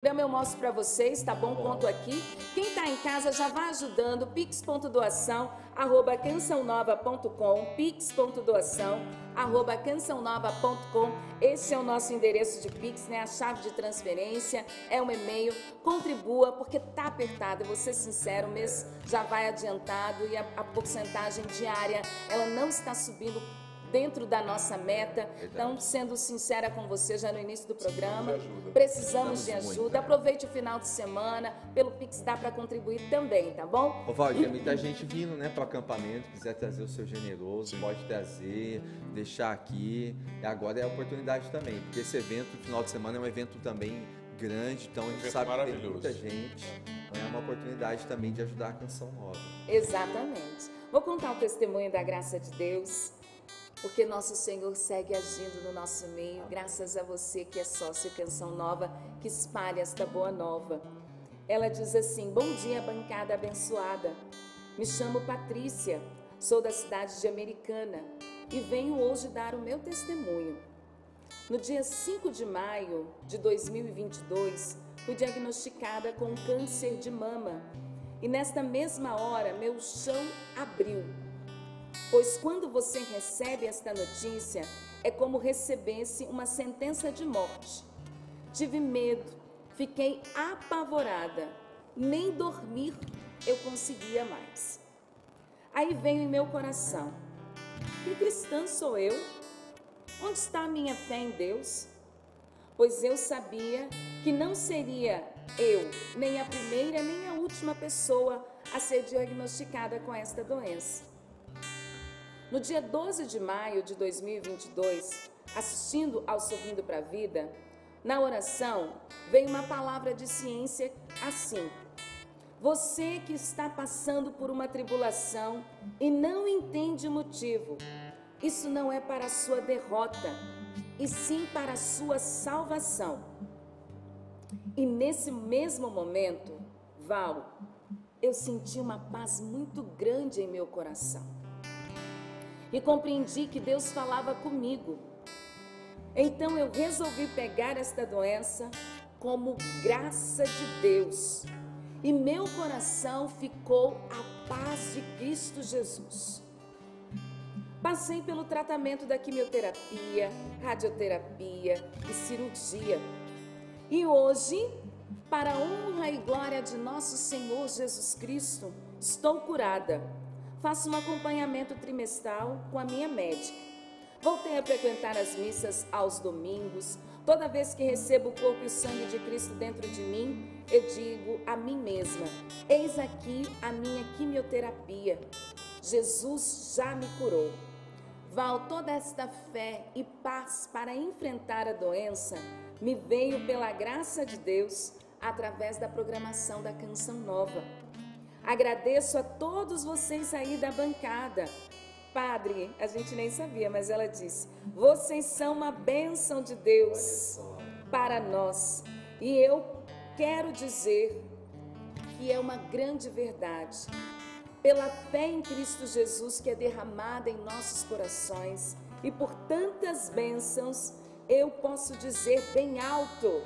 Eu mostro para vocês, tá bom? Conto aqui. Quem tá em casa já vai ajudando. pix.doação@cançãonova.com, pix.doação@cançãonova.com. Esse é o nosso endereço de Pix, né? A chave de transferência, é um e-mail. Contribua, porque tá apertado. Eu vou ser sincero, o mês já vai adiantado e a porcentagem diária, ela não está subindo dentro da nossa meta. Então, sendo sincera com você já no início do programa, precisamos de ajuda. Aproveite o final de semana, pelo Pix dá para contribuir também, tá bom? Ô Valdir, tem muita gente vindo, né, para o acampamento, quiser trazer o seu generoso, pode trazer, deixar aqui. E agora é a oportunidade também, porque esse evento, final de semana, é um evento também grande, então a gente sabe que tem muita gente. Então é uma oportunidade também de ajudar a Canção Nova. Exatamente. Vou contar o testemunho da graça de Deus, porque nosso Senhor segue agindo no nosso meio, graças a você que é sócio Canção Nova, que espalha esta boa nova. Ela diz assim: bom dia, bancada abençoada. Me chamo Patrícia, sou da cidade de Americana e venho hoje dar o meu testemunho. No dia 5 de maio de 2022, fui diagnosticada com câncer de mama e nesta mesma hora meu chão abriu. Pois quando você recebe esta notícia, é como recebesse uma sentença de morte. Tive medo, fiquei apavorada, nem dormir eu conseguia mais. Aí veio em meu coração: que cristã sou eu? Onde está a minha fé em Deus? Pois eu sabia que não seria eu, nem a primeira, nem a última pessoa a ser diagnosticada com esta doença. No dia 12 de maio de 2022, assistindo ao Sorrindo para a Vida, na oração veio uma palavra de ciência assim: você que está passando por uma tribulação e não entende o motivo, isso não é para a sua derrota, e sim para a sua salvação. E nesse mesmo momento, Val, eu senti uma paz muito grande em meu coração. E compreendi que Deus falava comigo. Então eu resolvi pegar esta doença como graça de Deus. E meu coração ficou a paz de Cristo Jesus. Passei pelo tratamento da quimioterapia, radioterapia e cirurgia. E hoje, para a honra e glória de nosso Senhor Jesus Cristo, estou curada. Faço um acompanhamento trimestral com a minha médica. Voltei a frequentar as missas aos domingos. Toda vez que recebo o corpo e o sangue de Cristo dentro de mim, eu digo a mim mesma: eis aqui a minha quimioterapia. Jesus já me curou. Val, toda esta fé e paz para enfrentar a doença me veio pela graça de Deus através da programação da Canção Nova. Agradeço a todos vocês aí da bancada. Padre, a gente nem sabia, mas ela disse: vocês são uma bênção de Deus para nós. E eu quero dizer que é uma grande verdade. Pela fé em Cristo Jesus que é derramada em nossos corações e por tantas bênçãos, eu posso dizer bem alto: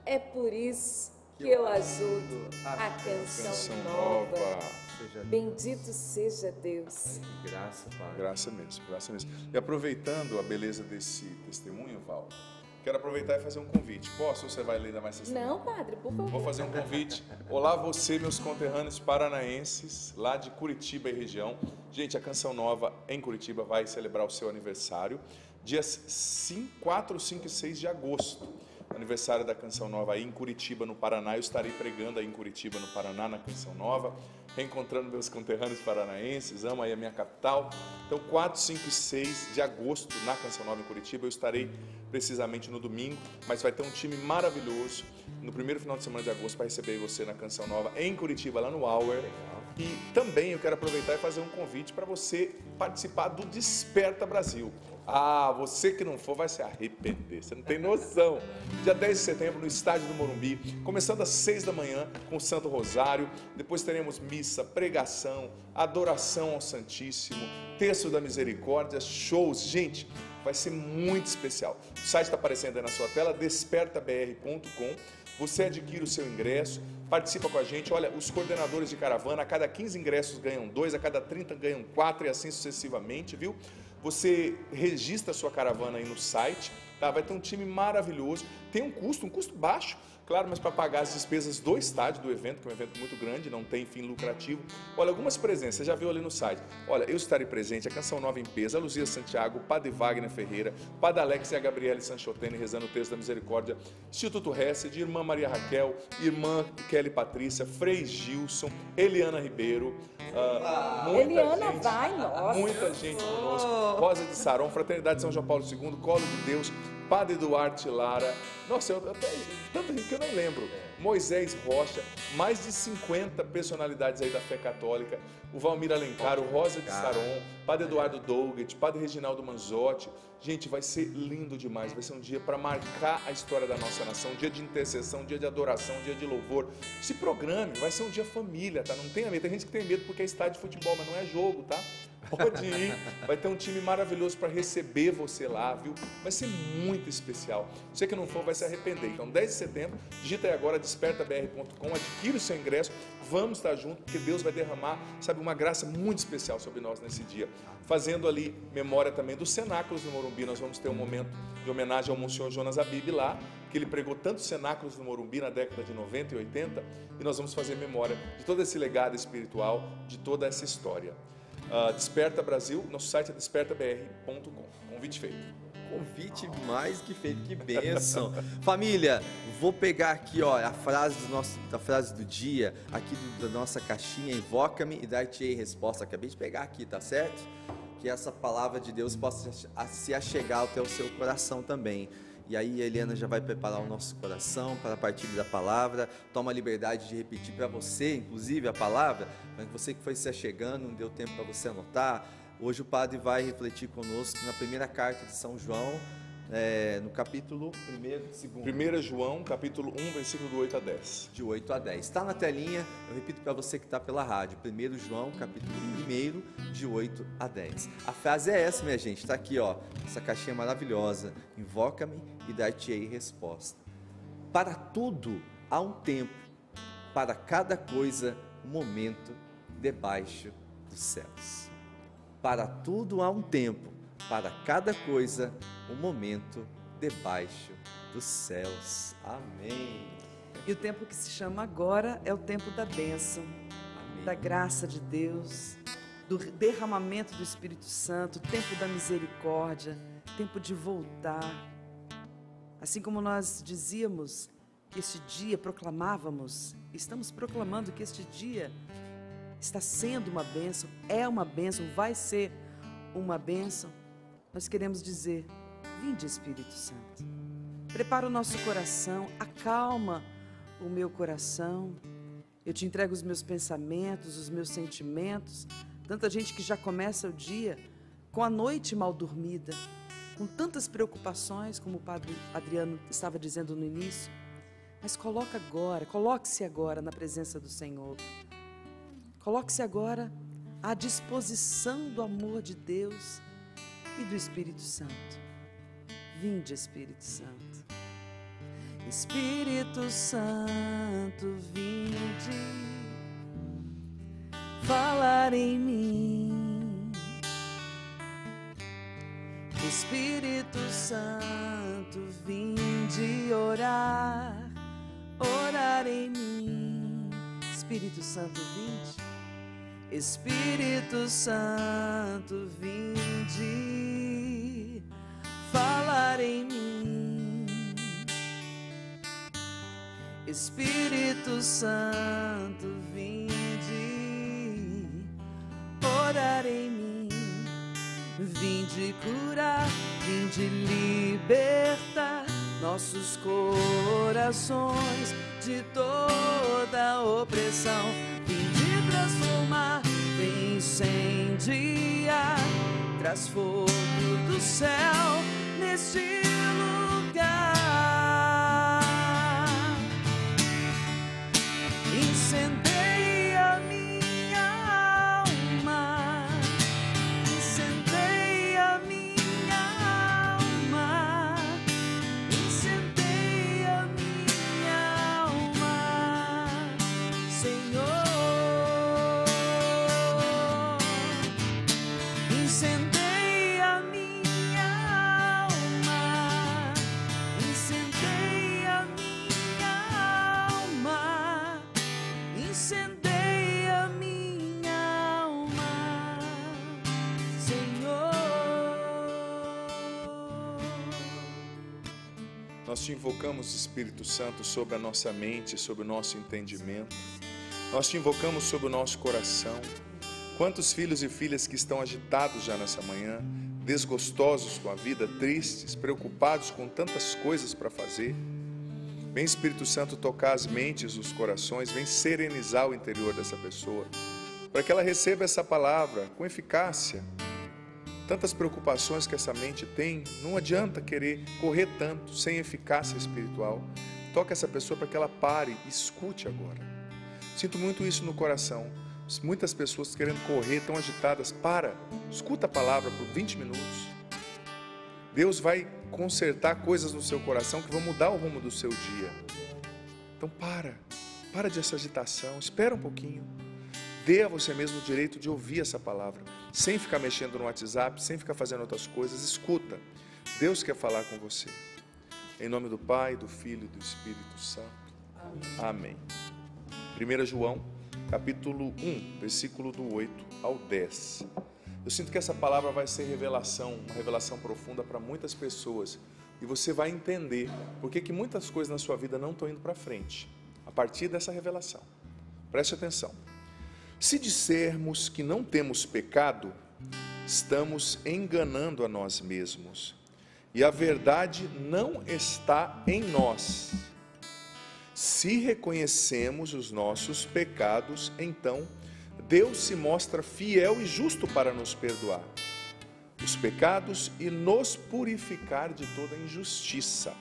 é por isso que eu ajudo a Canção Nova. Bendito seja Deus. Graça, Pai. Graça mesmo, graça mesmo. E aproveitando a beleza desse testemunho, Val, quero aproveitar e fazer um convite. Posso ou você vai ler ainda mais testemunho? Não, Padre, por favor. Vou fazer um convite. Olá você, meus conterrâneos paranaenses, lá de Curitiba e região. Gente, a Canção Nova em Curitiba vai celebrar o seu aniversário, dias 4, 5 e 6 de agosto. Aniversário da Canção Nova aí em Curitiba, no Paraná. Eu estarei pregando aí em Curitiba, no Paraná, na Canção Nova, reencontrando meus conterrâneos paranaenses, amo aí a minha capital. Então, 4, 5 e 6 de agosto, na Canção Nova em Curitiba, eu estarei precisamente no domingo, mas vai ter um time maravilhoso no primeiro final de semana de agosto para receber você na Canção Nova em Curitiba, lá no Hour. E também eu quero aproveitar e fazer um convite para você participar do Desperta Brasil. Ah, você que não for vai se arrepender, você não tem noção. Dia 10 de setembro no estádio do Morumbi, começando às 6 da manhã com o Santo Rosário, depois teremos missa, pregação, adoração ao Santíssimo, Terço da Misericórdia, shows, gente, vai ser muito especial. O site está aparecendo aí na sua tela, despertabr.com. você adquire o seu ingresso, participa com a gente. Olha, os coordenadores de caravana, a cada 15 ingressos ganham 2, a cada 30 ganham 4 e assim sucessivamente, viu? Você registra a sua caravana aí no site, tá? Vai ter um time maravilhoso, tem um custo baixo, claro, mas para pagar as despesas do estádio, do evento, que é um evento muito grande, não tem fim lucrativo. Olha, algumas presenças, você já viu ali no site. Olha, eu estarei presente, a Canção Nova em Peso, a Luzia Santiago, o Padre Wagner Ferreira, Padre Alex e a Gabriele Sanchotene rezando o texto da misericórdia, Instituto Hesed, Irmã Maria Raquel, Irmã Kelly Patrícia, Frei Gilson, Eliana Ribeiro, Eliana vai, nossa. muita gente conosco, Rosa de Saron, Fraternidade São João Paulo II, Colo de Deus, Padre Duarte Lara, nossa, tanta gente que eu nem lembro, Moisés Rocha, mais de 50 personalidades aí da fé católica, o Valmir Alencar, o Rosa de Saron, Padre Eduardo Doughet, Padre Reginaldo Manzotti. Gente, vai ser lindo demais, vai ser um dia para marcar a história da nossa nação, um dia de intercessão, um dia de adoração, um dia de louvor. Se programe, vai ser um dia família, tá? Não tenha medo, tem gente que tem medo porque é estádio de futebol, mas não é jogo, tá? Pode ir, vai ter um time maravilhoso para receber você lá, viu? Vai ser muito especial. Você que não for vai se arrepender. Então, 10 de setembro, digita aí agora despertabr.com, adquire o seu ingresso, vamos estar juntos, porque Deus vai derramar, sabe, uma graça muito especial sobre nós nesse dia. Fazendo ali memória também dos cenáculos no Morumbi, nós vamos ter um momento de homenagem ao Monsenhor Jonas Abib lá, que ele pregou tantos cenáculos no Morumbi na década de 90 e 80, e nós vamos fazer memória de todo esse legado espiritual, de toda essa história. Desperta Brasil, nosso site é despertabr.com. Convite feito. Convite mais que feito, que bênção. Família, vou pegar aqui, ó, a frase do dia, aqui da nossa caixinha, invoca-me e dar-te-ei resposta. Acabei de pegar aqui, tá certo? Que essa palavra de Deus possa se achegar até o seu coração também. E aí a Eliana já vai preparar o nosso coração para a partilha da palavra. Toma a liberdade de repetir para você, inclusive, a palavra, mas você que foi se achegando, não deu tempo para você anotar. Hoje o Padre vai refletir conosco na primeira carta de São João, no capítulo 1 João, capítulo 1, versículo do 8 a 10. De 8 a 10. Está na telinha, eu repito para você que está pela rádio. 1 João, capítulo 1, de 8 a 10. A frase é essa, minha gente, está aqui, ó, essa caixinha maravilhosa. Invoca-me e dar-te-ei resposta. Para tudo há um tempo, para cada coisa um momento debaixo dos céus. Para tudo há um tempo, para cada coisa um momento debaixo dos céus. Amém. E o tempo que se chama agora é o tempo da bênção, Amém. Da graça de Deus, do derramamento do Espírito Santo, tempo da misericórdia, tempo de voltar. Assim como nós dizíamos que este dia proclamávamos, estamos proclamando que este dia está sendo uma bênção, é uma bênção, vai ser uma bênção. Nós queremos dizer: vinde, Espírito Santo, prepara o nosso coração, acalma o meu coração, eu te entrego os meus pensamentos, os meus sentimentos. Tanta gente que já começa o dia com a noite mal dormida, com tantas preocupações, como o Padre Adriano estava dizendo no início, mas coloque-se agora na presença do Senhor, coloque-se agora à disposição do amor de Deus e do Espírito Santo. Vinde, Espírito Santo. Espírito Santo, vinde falar em mim. Espírito Santo, vinde orar em mim. Espírito Santo, vinde. Espírito Santo, vinde falar em mim. Espírito Santo, vinde orar em mim. Vinde curar, vinde libertar nossos corações de toda opressão. Vinde transformar, vem incendiar, traz fogo do céu neste lugar. Incendeia minha alma, incendeia minha alma, incendeia minha Nós te invocamos, Espírito Santo, sobre a nossa mente, sobre o nosso entendimento. Nós te invocamos sobre o nosso coração. Quantos filhos e filhas que estão agitados já nessa manhã, desgostosos com a vida, tristes, preocupados com tantas coisas para fazer. Vem, Espírito Santo, tocar as mentes, os corações, vem serenizar o interior dessa pessoa, para que ela receba essa palavra com eficácia. Tantas preocupações que essa mente tem, não adianta querer correr tanto, sem eficácia espiritual. Toca essa pessoa para que ela pare, escute agora. Sinto muito isso no coração. Muitas pessoas querendo correr, tão agitadas. Para, escuta a palavra por 20 minutos. Deus vai consertar coisas no seu coração que vão mudar o rumo do seu dia. Então para dessa agitação, espera um pouquinho. Dê a você mesmo o direito de ouvir essa palavra, sem ficar mexendo no WhatsApp, sem ficar fazendo outras coisas. Escuta, Deus quer falar com você. Em nome do Pai, do Filho e do Espírito Santo. Amém. 1 João, capítulo 1, versículo do 8 ao 10. Eu sinto que essa palavra vai ser revelação, uma revelação profunda para muitas pessoas. E você vai entender por que muitas coisas na sua vida não estão indo para frente, a partir dessa revelação. Preste atenção. Se dissermos que não temos pecado, estamos enganando a nós mesmos, e a verdade não está em nós. Se reconhecemos os nossos pecados, então Deus se mostra fiel e justo para nos perdoar os pecados e nos purificar de toda injustiça.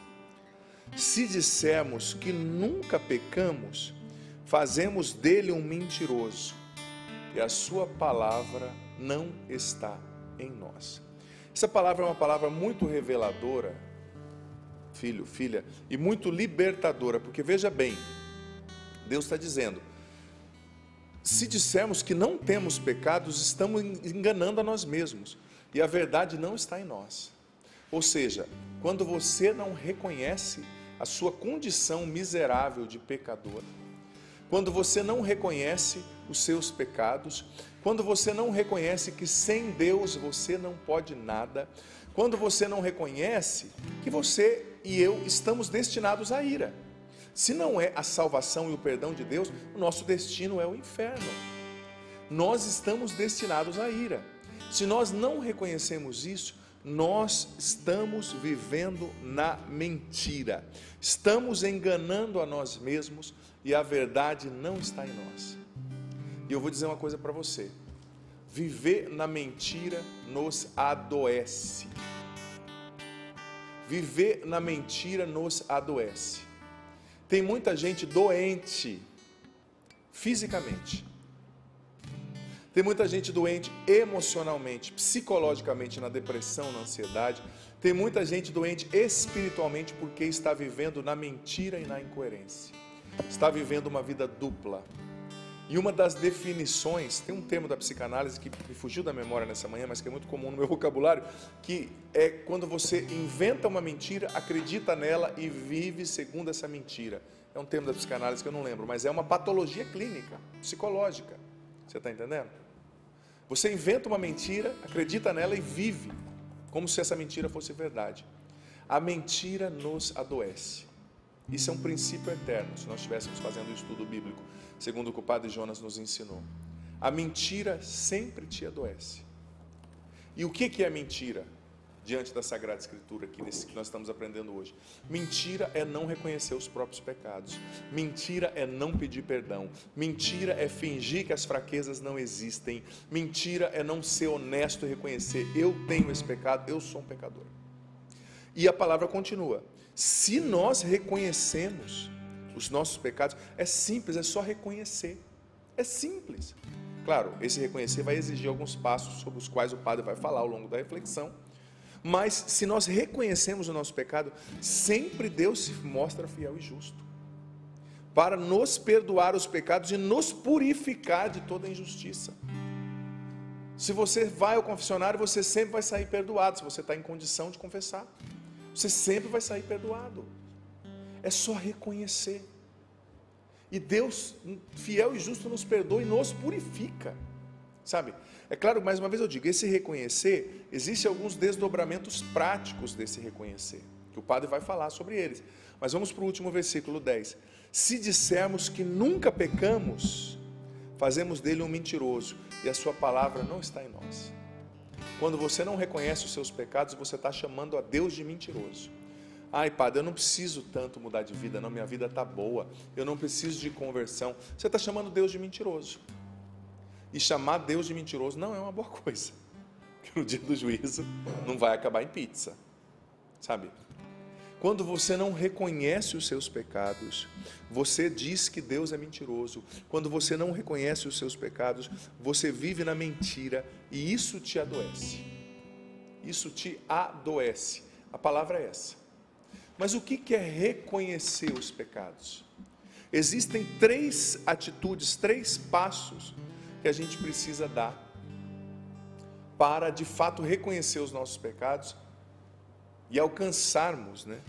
Se dissermos que nunca pecamos, fazemos dele um mentiroso, e a sua palavra não está em nós. Essa palavra é uma palavra muito reveladora, filho, filha, e muito libertadora, porque veja bem, Deus está dizendo, se dissermos que não temos pecados, estamos enganando a nós mesmos, e a verdade não está em nós. Ou seja, quando você não reconhece a sua condição miserável de pecador, quando você não reconhece os seus pecados, quando você não reconhece que sem Deus você não pode nada, quando você não reconhece que você e eu estamos destinados à ira. Se não é a salvação e o perdão de Deus, o nosso destino é o inferno. Nós estamos destinados à ira. Se nós não reconhecemos isso, nós estamos vivendo na mentira. Estamos enganando a nós mesmos e a verdade não está em nós. E eu vou dizer uma coisa para você. Viver na mentira nos adoece. Viver na mentira nos adoece. Tem muita gente doente fisicamente. Tem muita gente doente emocionalmente, psicologicamente, na depressão, na ansiedade. Tem muita gente doente espiritualmente porque está vivendo na mentira e na incoerência. Está vivendo uma vida dupla. E uma das definições, tem um termo da psicanálise que me fugiu da memória nessa manhã, mas que é muito comum no meu vocabulário, que é quando você inventa uma mentira, acredita nela e vive segundo essa mentira. É um termo da psicanálise que eu não lembro, mas é uma patologia clínica, psicológica. Você está entendendo? Você inventa uma mentira, acredita nela e vive como se essa mentira fosse verdade. A mentira nos adoece. Isso é um princípio eterno, se nós estivéssemos fazendo o estudo bíblico, segundo o que o Padre Jonas nos ensinou. A mentira sempre te adoece. E o que é mentira? Diante da Sagrada Escritura, que nós estamos aprendendo hoje. Mentira é não reconhecer os próprios pecados. Mentira é não pedir perdão. Mentira é fingir que as fraquezas não existem. Mentira é não ser honesto e reconhecer, eu tenho esse pecado, eu sou um pecador. E a palavra continua. Se nós reconhecemos os nossos pecados, é simples, é só reconhecer. É simples. Claro, esse reconhecer vai exigir alguns passos sobre os quais o padre vai falar ao longo da reflexão. Mas se nós reconhecemos o nosso pecado, sempre Deus se mostra fiel e justo para nos perdoar os pecados e nos purificar de toda injustiça. Se você vai ao confessionário, você sempre vai sair perdoado, se você está em condição de confessar. Você sempre vai sair perdoado. É só reconhecer. E Deus, fiel e justo, nos perdoa e nos purifica. Sabe? É claro, mais uma vez eu digo, esse reconhecer, existem alguns desdobramentos práticos desse reconhecer. que o padre vai falar sobre eles. Mas vamos para o último versículo 10. Se dissermos que nunca pecamos, fazemos dele um mentiroso e a sua palavra não está em nós. Quando você não reconhece os seus pecados, você está chamando a Deus de mentiroso. Ai, padre, eu não preciso tanto mudar de vida, não, minha vida está boa, eu não preciso de conversão. Você está chamando Deus de mentiroso. E chamar Deus de mentiroso não é uma boa coisa. Porque no dia do juízo não vai acabar em pizza, sabe? Quando você não reconhece os seus pecados, você diz que Deus é mentiroso. Quando você não reconhece os seus pecados, você vive na mentira e isso te adoece. Isso te adoece. A palavra é essa. Mas o que é reconhecer os pecados? Existem 3 atitudes, 3 passos que a gente precisa dar para de fato reconhecer os nossos pecados e alcançarmos, né,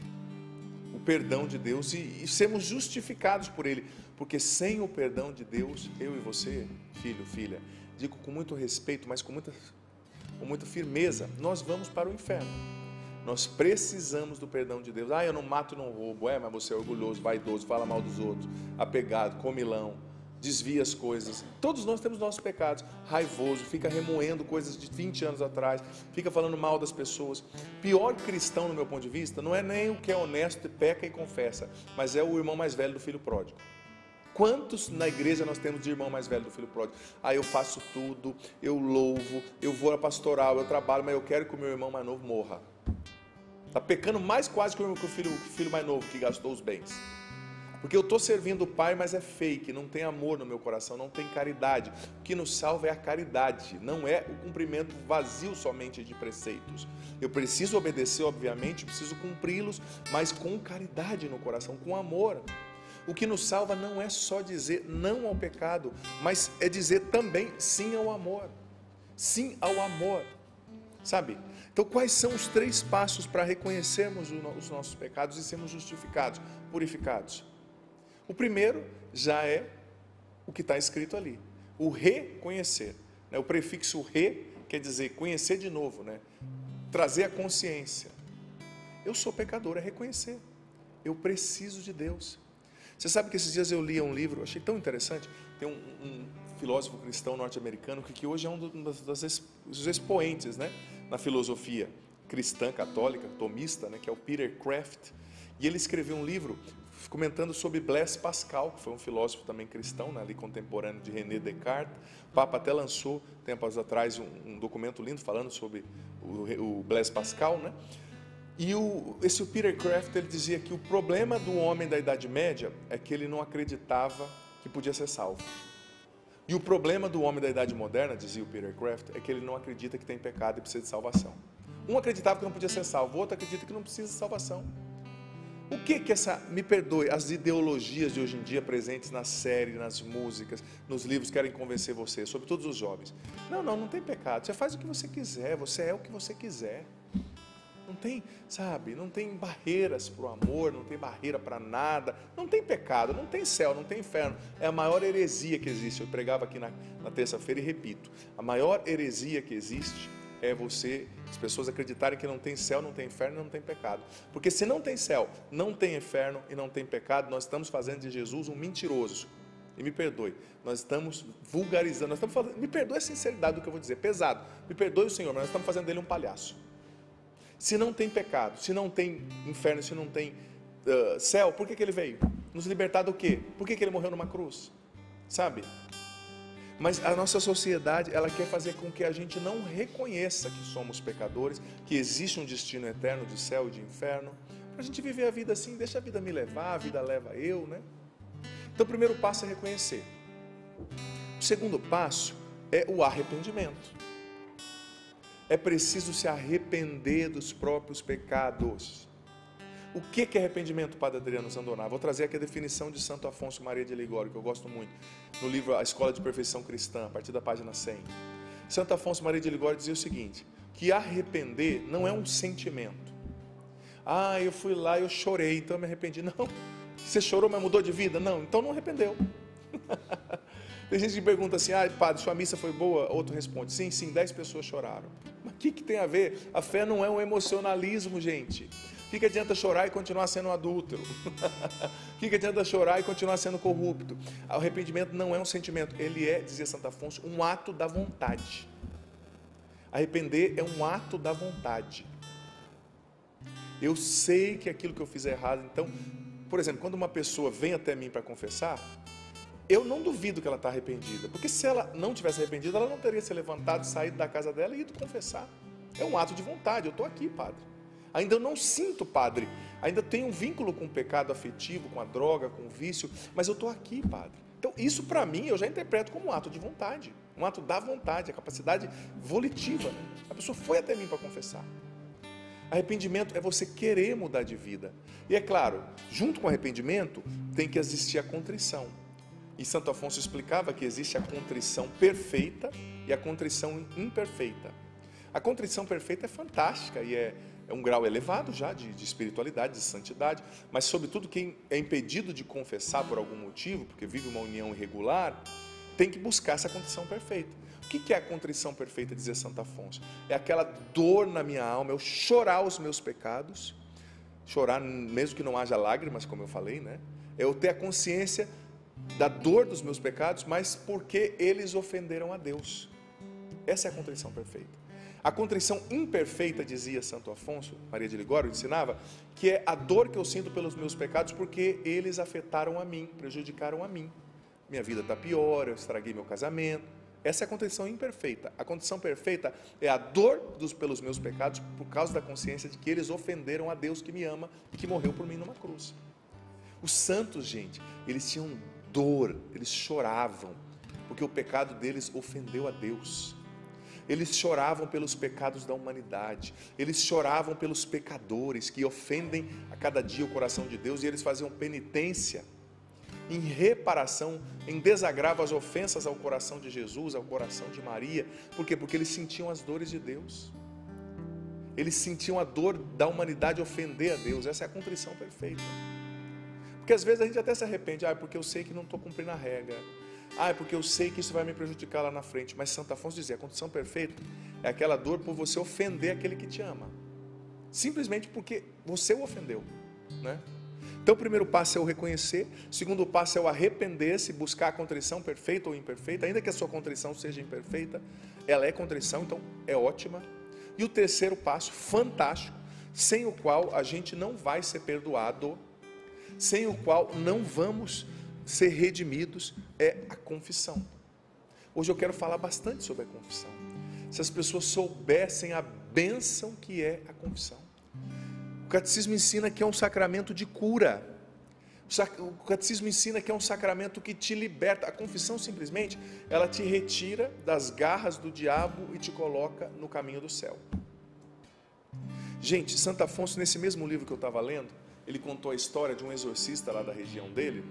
o perdão de Deus e sermos justificados por Ele, porque sem o perdão de Deus, eu e você, filho, filha, digo com muito respeito, mas com muita firmeza, nós vamos para o inferno. Nós precisamos do perdão de Deus. Eu não mato e não roubo, mas você é orgulhoso, vaidoso, fala mal dos outros, apegado, comilão, desvia as coisas. Todos nós temos nossos pecados. Raivoso, fica remoendo coisas de 20 anos atrás, fica falando mal das pessoas. Pior cristão, no meu ponto de vista, não é nem o que é honesto, peca e confessa, mas é o irmão mais velho do filho pródigo. Quantos na igreja nós temos de irmão mais velho do filho pródigo? Eu faço tudo, eu louvo, eu vou na pastoral, eu trabalho, mas eu quero que o meu irmão mais novo morra. Está pecando mais quase que o filho mais novo que gastou os bens. Porque eu estou servindo o Pai, mas é fake, não tem amor no meu coração, não tem caridade. O que nos salva é a caridade, não é o cumprimento vazio somente de preceitos. Eu preciso obedecer, obviamente, preciso cumpri-los, mas com caridade no coração, com amor. O que nos salva não é só dizer não ao pecado, mas é dizer também sim ao amor. Sim ao amor, sabe? Então, quais são os 3 passos para reconhecermos os nossos pecados e sermos justificados, purificados? O primeiro já é o que está escrito ali, o reconhecer. O prefixo re quer dizer conhecer de novo, né? Trazer a consciência. Eu sou pecador, é reconhecer. Eu preciso de Deus. Você sabe que esses dias eu li um livro, achei tão interessante, tem um filósofo cristão norte-americano que hoje é um dos expoentes, né, na filosofia cristã, católica, tomista, né, que é o Peter Kraft, e ele escreveu um livro comentando sobre Blaise Pascal, que foi um filósofo também cristão, né, ali contemporâneo de René Descartes. O Papa até lançou, tempos atrás, um documento lindo falando sobre o Blaise Pascal, né? E esse Peter Kraft, ele dizia que o problema do homem da Idade Média é que ele não acreditava que podia ser salvo. E o problema do homem da Idade Moderna, dizia o Peter Kraft, é que ele não acredita que tem pecado e precisa de salvação. Um acreditava que não podia ser salvo, o outro acredita que não precisa de salvação. O que me perdoe, as ideologias de hoje em dia presentes na série, nas músicas, nos livros querem convencer você, sobretudo os jovens. Não tem pecado, você faz o que você quiser, você é o que você quiser. Não tem, sabe, não tem barreiras para o amor, não tem barreira para nada, não tem pecado, não tem céu, não tem inferno. É a maior heresia que existe. Eu pregava aqui na terça-feira e repito, a maior heresia que existe é as pessoas acreditarem que não tem céu, não tem inferno, não tem pecado. Porque se não tem céu, não tem inferno e não tem pecado, nós estamos fazendo de Jesus um mentiroso. E me perdoe, nós estamos vulgarizando, nós estamos falando, me perdoe a sinceridade do que eu vou dizer, pesado, me perdoe o Senhor, mas nós estamos fazendo dele um palhaço. Se não tem pecado, se não tem inferno, se não tem céu, por que ele veio? Nos libertar do quê? Por que ele morreu numa cruz? Sabe? Mas a nossa sociedade, ela quer fazer com que a gente não reconheça que somos pecadores, que existe um destino eterno de céu e de inferno, para a gente viver a vida assim, deixa a vida me levar, a vida leva eu, né? Então o primeiro passo é reconhecer. O segundo passo é o arrependimento. É preciso se arrepender dos próprios pecados. O que é arrependimento, Padre Adriano Zandoná? Vou trazer aqui a definição de Santo Afonso Maria de Ligório, que eu gosto muito, no livro A Escola de Perfeição Cristã, a partir da página 100. Santo Afonso Maria de Ligório dizia o seguinte, que arrepender não é um sentimento. Eu fui lá, eu chorei, então eu me arrependi. Não, você chorou, mas mudou de vida? Não, então não arrependeu. Tem gente que pergunta assim, padre, sua missa foi boa? Outro responde, sim, 10 pessoas choraram. Mas o que tem a ver? A fé não é um emocionalismo, gente. O que adianta chorar e continuar sendo um adúltero? O que adianta chorar e continuar sendo corrupto? O arrependimento não é um sentimento, ele é, dizia Santo Afonso, um ato da vontade. Arrepender é um ato da vontade. Eu sei que aquilo que eu fiz é errado. Então, por exemplo, quando uma pessoa vem até mim para confessar, eu não duvido que ela está arrependida, porque se ela não tivesse arrependida, ela não teria se levantado, saído da casa dela e ido confessar. É um ato de vontade. Eu estou aqui, padre. Ainda eu não sinto, padre, ainda tenho um vínculo com o pecado afetivo, com a droga, com o vício, mas eu estou aqui, padre. Então, isso para mim, eu já interpreto como um ato de vontade, um ato da vontade, a capacidade volitiva. Né? A pessoa foi até mim para confessar. Arrependimento é você querer mudar de vida. E é claro, junto com o arrependimento, tem que existir a contrição. E Santo Afonso explicava que existe a contrição perfeita e a contrição imperfeita. A contrição perfeita é fantástica e é um grau elevado já de espiritualidade, de santidade, mas sobretudo quem é impedido de confessar por algum motivo, porque vive uma união irregular, tem que buscar essa contrição perfeita. O que é a contrição perfeita, dizia Santo Afonso? É aquela dor na minha alma, eu chorar os meus pecados, chorar mesmo que não haja lágrimas, como eu falei, né? É eu ter a consciência da dor dos meus pecados, mas porque eles ofenderam a Deus. Essa é a contrição perfeita. A contrição imperfeita, dizia Santo Afonso, Maria de Ligório ensinava, que é a dor que eu sinto pelos meus pecados porque eles afetaram a mim, prejudicaram a mim. Minha vida está pior, eu estraguei meu casamento. Essa é a contrição imperfeita. A contrição perfeita é a dor pelos meus pecados por causa da consciência de que eles ofenderam a Deus que me ama e que morreu por mim numa cruz. Os santos, gente, eles tinham dor, eles choravam, porque o pecado deles ofendeu a Deus. Eles choravam pelos pecados da humanidade, eles choravam pelos pecadores que ofendem a cada dia o coração de Deus, e eles faziam penitência em reparação, em desagravo às ofensas ao coração de Jesus, ao coração de Maria. Por quê? Porque eles sentiam as dores de Deus, eles sentiam a dor da humanidade ofender a Deus. Essa é a contrição perfeita. Porque às vezes a gente até se arrepende, porque eu sei que não estou cumprindo a regra, é porque eu sei que isso vai me prejudicar lá na frente. Mas Santo Afonso dizia, a condição perfeita é aquela dor por você ofender aquele que te ama, simplesmente porque você o ofendeu, né? Então o primeiro passo é o reconhecer, o segundo passo é o arrepender-se, buscar a contrição perfeita ou imperfeita, ainda que a sua contrição seja imperfeita, ela é contrição, então é ótima. E o terceiro passo, fantástico, sem o qual a gente não vai ser perdoado, sem o qual não vamos ser redimidos, é a confissão. Hoje eu quero falar bastante sobre a confissão. Se as pessoas soubessem a bênção que é a confissão. O catecismo ensina que é um sacramento de cura. O catecismo ensina que é um sacramento que te liberta. A confissão simplesmente, ela te retira das garras do diabo e te coloca no caminho do céu. Gente, Santo Afonso, nesse mesmo livro que eu estava lendo, ele contou a história de um exorcista lá da região dele,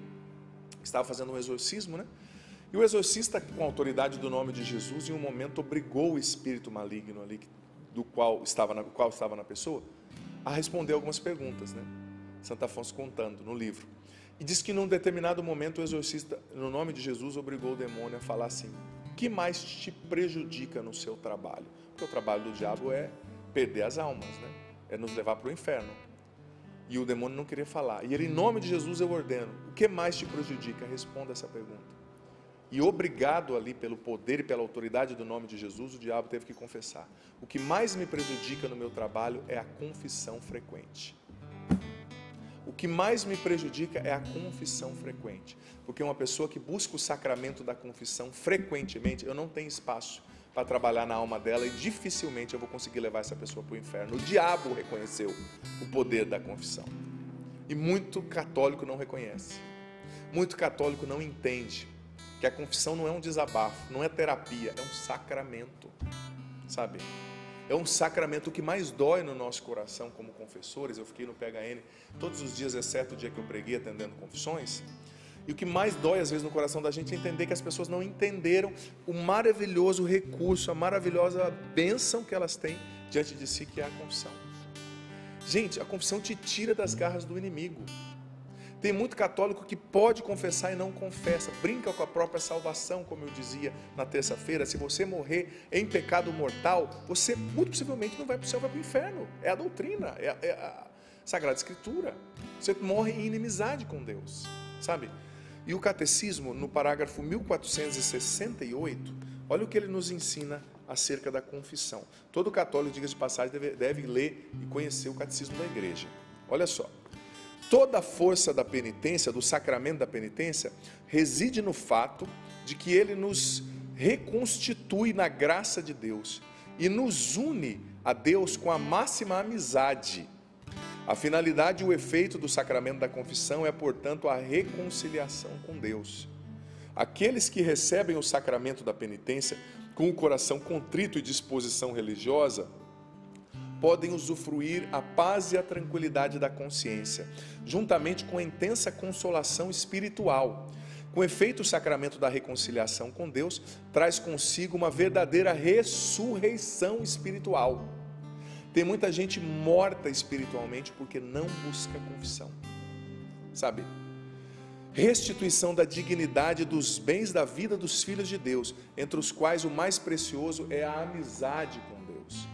que estava fazendo um exorcismo, né? E o exorcista, com a autoridade do nome de Jesus, em um momento obrigou o espírito maligno ali, do qual estava na pessoa, a responder algumas perguntas, né? Santo Afonso contando no livro. E diz que num determinado momento o exorcista, no nome de Jesus, obrigou o demônio a falar assim: o que mais te prejudica no seu trabalho? Porque o trabalho do diabo é perder as almas, né? É nos levar para o inferno. E o demônio não queria falar. E ele, em nome de Jesus, eu ordeno: o que mais te prejudica? Responda essa pergunta. E obrigado ali pelo poder e pela autoridade do nome de Jesus, o diabo teve que confessar: o que mais me prejudica no meu trabalho é a confissão frequente. O que mais me prejudica é a confissão frequente. Porque uma pessoa que busca o sacramento da confissão frequentemente, eu não tenho espaço para trabalhar na alma dela e dificilmente eu vou conseguir levar essa pessoa para o inferno. O diabo reconheceu o poder da confissão. E muito católico não reconhece. Muito católico não entende que a confissão não é um desabafo, não é terapia, é um sacramento, sabe? É um sacramento. O que mais dói no nosso coração como confessores, eu fiquei no PHN todos os dias, exceto o dia que eu preguei atendendo confissões, e o que mais dói às vezes no coração da gente é entender que as pessoas não entenderam o maravilhoso recurso, a maravilhosa bênção que elas têm diante de si, que é a confissão. Gente, a confissão te tira das garras do inimigo. Tem muito católico que pode confessar e não confessa, brinca com a própria salvação, como eu dizia na terça-feira. Se você morrer em pecado mortal, você muito possivelmente não vai para o céu, vai para o inferno. É a doutrina, Sagrada Escritura. Você morre em inimizade com Deus, sabe? E o Catecismo, no parágrafo 1468, olha o que ele nos ensina acerca da confissão. Todo católico, diga de passagem, deve ler e conhecer o Catecismo da Igreja. Olha só. Toda a força da penitência, do sacramento da penitência, reside no fato de que ele nos reconstitui na graça de Deus e nos une a Deus com a máxima amizade. A finalidade e o efeito do sacramento da confissão é, portanto, a reconciliação com Deus. Aqueles que recebem o sacramento da penitência com o coração contrito e disposição religiosa podem usufruir a paz e a tranquilidade da consciência, juntamente com a intensa consolação espiritual. Com efeito, o sacramento da reconciliação com Deus traz consigo uma verdadeira ressurreição espiritual. Tem muita gente morta espiritualmente porque não busca confissão, sabe? Restituição da dignidade dos bens da vida dos filhos de Deus, entre os quais o mais precioso é a amizade com Deus.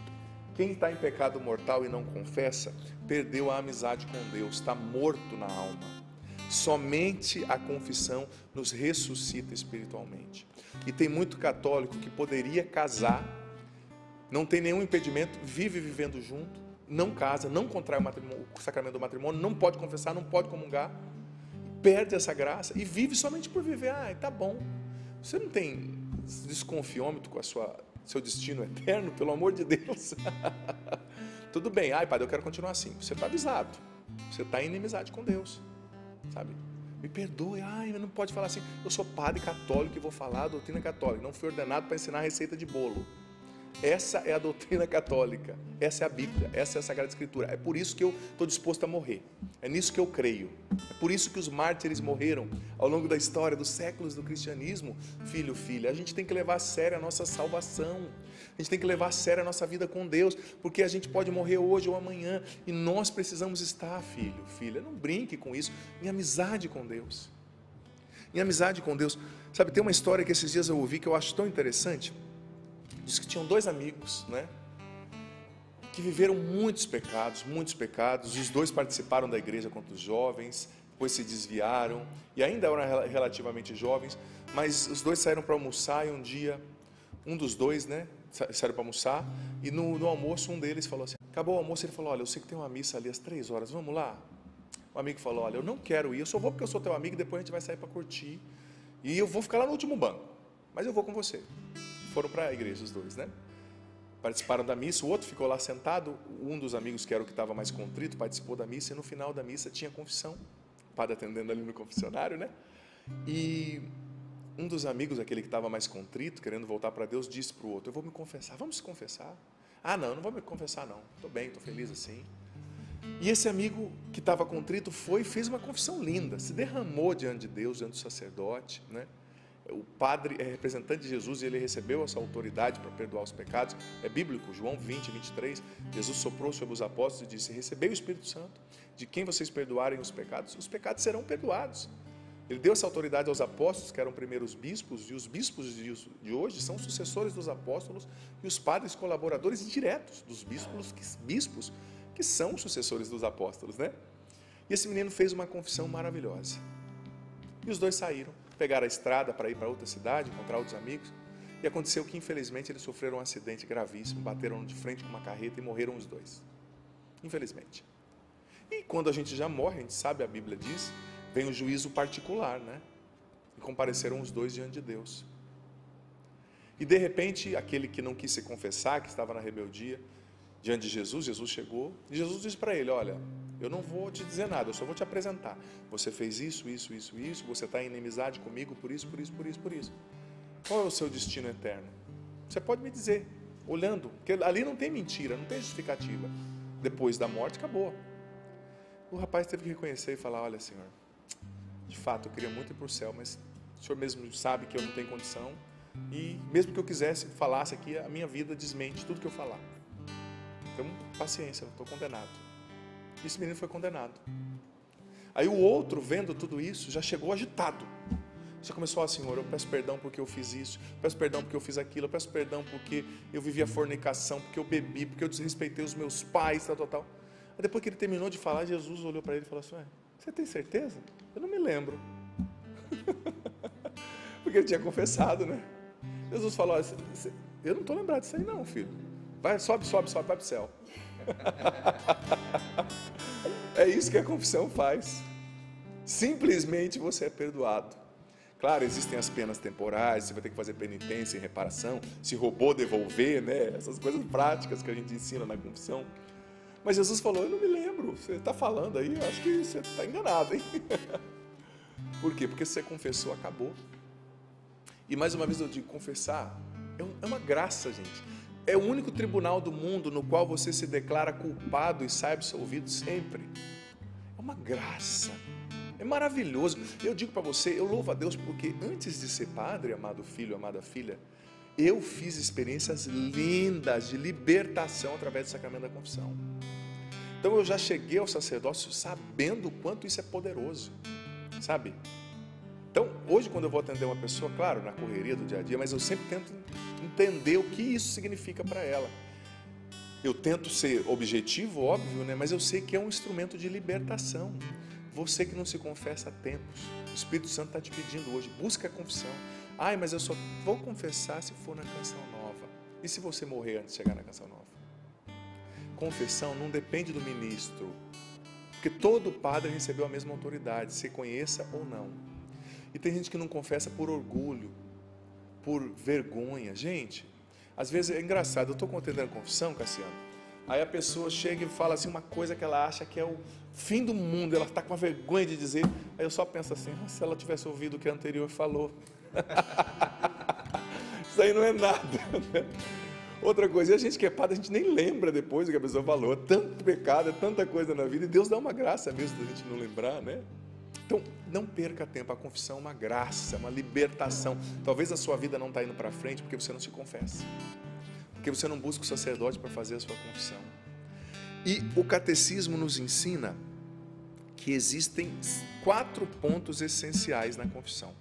Quem está em pecado mortal e não confessa, perdeu a amizade com Deus, está morto na alma. Somente a confissão nos ressuscita espiritualmente. E tem muito católico que poderia casar, não tem nenhum impedimento, vive vivendo junto, não casa, não contrai o sacramento do matrimônio, não pode confessar, não pode comungar, perde essa graça e vive somente por viver. Ah, tá bom. Você não tem desconfiômetro com seu destino eterno, pelo amor de Deus. Tudo bem, ai padre, eu quero continuar assim. Você está avisado, você está em inimizade com Deus, sabe? Me perdoe, ai, não pode falar assim, eu sou padre católico e vou falar a doutrina católica, não fui ordenado para ensinar a receita de bolo. Essa é a doutrina católica, essa é a Bíblia, essa é a Sagrada Escritura. É por isso que eu estou disposto a morrer, é nisso que eu creio. É por isso que os mártires morreram ao longo da história, dos séculos do cristianismo. Filho, filha, a gente tem que levar a sério a nossa salvação, a gente tem que levar a sério a nossa vida com Deus, porque a gente pode morrer hoje ou amanhã, e nós precisamos estar, filho, filha, não brinque com isso, em amizade com Deus. Em amizade com Deus. Sabe, tem uma história que esses dias eu ouvi que eu acho tão interessante. Diz que tinham dois amigos, né, que viveram muitos pecados, e os dois participaram da igreja contra os jovens, depois se desviaram, e ainda eram relativamente jovens, mas os dois saíram para almoçar, e um dia, um dos dois, né, saíram para almoçar, e no almoço um deles falou assim, acabou o almoço, ele falou, olha, eu sei que tem uma missa ali às 3h, vamos lá? O amigo falou, olha, eu não quero ir, eu só vou porque eu sou teu amigo, e depois a gente vai sair para curtir, e eu vou ficar lá no último banco, mas eu vou com você. Foram para a igreja os dois, né? Participaram da missa, o outro ficou lá sentado, um dos amigos que era o que estava mais contrito, participou da missa, e no final da missa tinha confissão, o padre atendendo ali no confessionário, né? E um dos amigos, aquele que estava mais contrito, querendo voltar para Deus, disse para o outro, eu vou me confessar, vamos se confessar? Ah, não vou me confessar não, estou bem, estou feliz assim. E esse amigo que estava contrito foi e fez uma confissão linda, se derramou diante de Deus, diante do sacerdote, né? O padre é representante de Jesus e ele recebeu essa autoridade para perdoar os pecados. É bíblico, João 20, 23. Jesus soprou sobre os apóstolos e disse, recebei o Espírito Santo, de quem vocês perdoarem os pecados serão perdoados. Ele deu essa autoridade aos apóstolos, que eram primeiros bispos, e os bispos de hoje são sucessores dos apóstolos, e os padres colaboradores diretos dos bispos que são sucessores dos apóstolos, né? E esse menino fez uma confissão maravilhosa. E os dois saíram, pegaram a estrada para ir para outra cidade, encontrar outros amigos, e aconteceu que infelizmente eles sofreram um acidente gravíssimo, bateram de frente com uma carreta e morreram os dois, infelizmente. E quando a gente já morre, a gente sabe, a Bíblia diz, vem o juízo particular, né? E compareceram os dois diante de Deus. E de repente, aquele que não quis se confessar, que estava na rebeldia, diante de Jesus, Jesus chegou, e Jesus disse para ele, olha, eu não vou te dizer nada, eu só vou te apresentar. Você fez isso, você está em inimizade comigo por isso. Qual é o seu destino eterno? Você pode me dizer, olhando, porque ali não tem mentira, não tem justificativa. Depois da morte, acabou. O rapaz teve que reconhecer e falar, olha, Senhor, de fato, eu queria muito ir para o céu, mas o Senhor mesmo sabe que eu não tenho condição, e mesmo que eu quisesse, falasse aqui, a minha vida desmente tudo que eu falar. Então, paciência, eu estou condenado. Esse menino foi condenado. Aí o outro, vendo tudo isso, já chegou agitado. Já começou a Senhor, eu peço perdão porque eu fiz isso, peço perdão porque eu fiz aquilo, eu peço perdão porque eu vivi a fornicação, porque eu bebi, porque eu desrespeitei os meus pais, tal. Aí depois que ele terminou de falar, Jesus olhou para ele e falou assim, você tem certeza? Eu não me lembro. Porque ele tinha confessado, né? Jesus falou, eu não estou lembrado disso aí não, filho. Vai, sobe, vai para o céu. É isso que a confissão faz. Simplesmente você é perdoado. Claro, existem as penas temporais, você vai ter que fazer penitência e reparação, se roubou, devolver, né? Essas coisas práticas que a gente ensina na confissão. Mas Jesus falou, eu não me lembro, você está falando aí, eu acho que você está enganado, hein? Por quê? Porque se você confessou, acabou. E mais uma vez eu digo, confessar é uma graça, gente. É o único tribunal do mundo no qual você se declara culpado e sai absolvido sempre. É uma graça. É maravilhoso. Eu digo para você, eu louvo a Deus porque antes de ser padre, amado filho, amada filha, eu fiz experiências lindas de libertação através do sacramento da confissão. Então eu já cheguei ao sacerdócio sabendo o quanto isso é poderoso, sabe? Então, hoje quando eu vou atender uma pessoa, claro, na correria do dia a dia, mas eu sempre tento entender o que isso significa para ela. Eu tento ser objetivo, óbvio, né? Mas eu sei que é um instrumento de libertação. Você que não se confessa há tempos, o Espírito Santo está te pedindo hoje, busca a confissão. Ai, mas eu só vou confessar se for na Canção Nova. E se você morrer antes de chegar na Canção Nova? Confissão não depende do ministro, porque todo padre recebeu a mesma autoridade, se conheça ou não. E tem gente que não confessa por orgulho, por vergonha. Gente, às vezes é engraçado, eu estou contendendo a confissão, Cassiano, aí a pessoa chega e fala assim uma coisa que ela acha que é o fim do mundo, ela está com uma vergonha de dizer, aí eu só penso assim, se ela tivesse ouvido o que a anterior falou. Isso aí não é nada, né? Outra coisa, e a gente que é padre, a gente nem lembra depois do que a pessoa falou, tanto pecado, é tanta coisa na vida, e Deus dá uma graça mesmo da gente não lembrar, né? Então, não perca tempo, a confissão é uma graça, uma libertação. Talvez a sua vida não está indo para frente porque você não se confessa, porque você não busca o sacerdote para fazer a sua confissão. E o catecismo nos ensina que existem 4 pontos essenciais na confissão.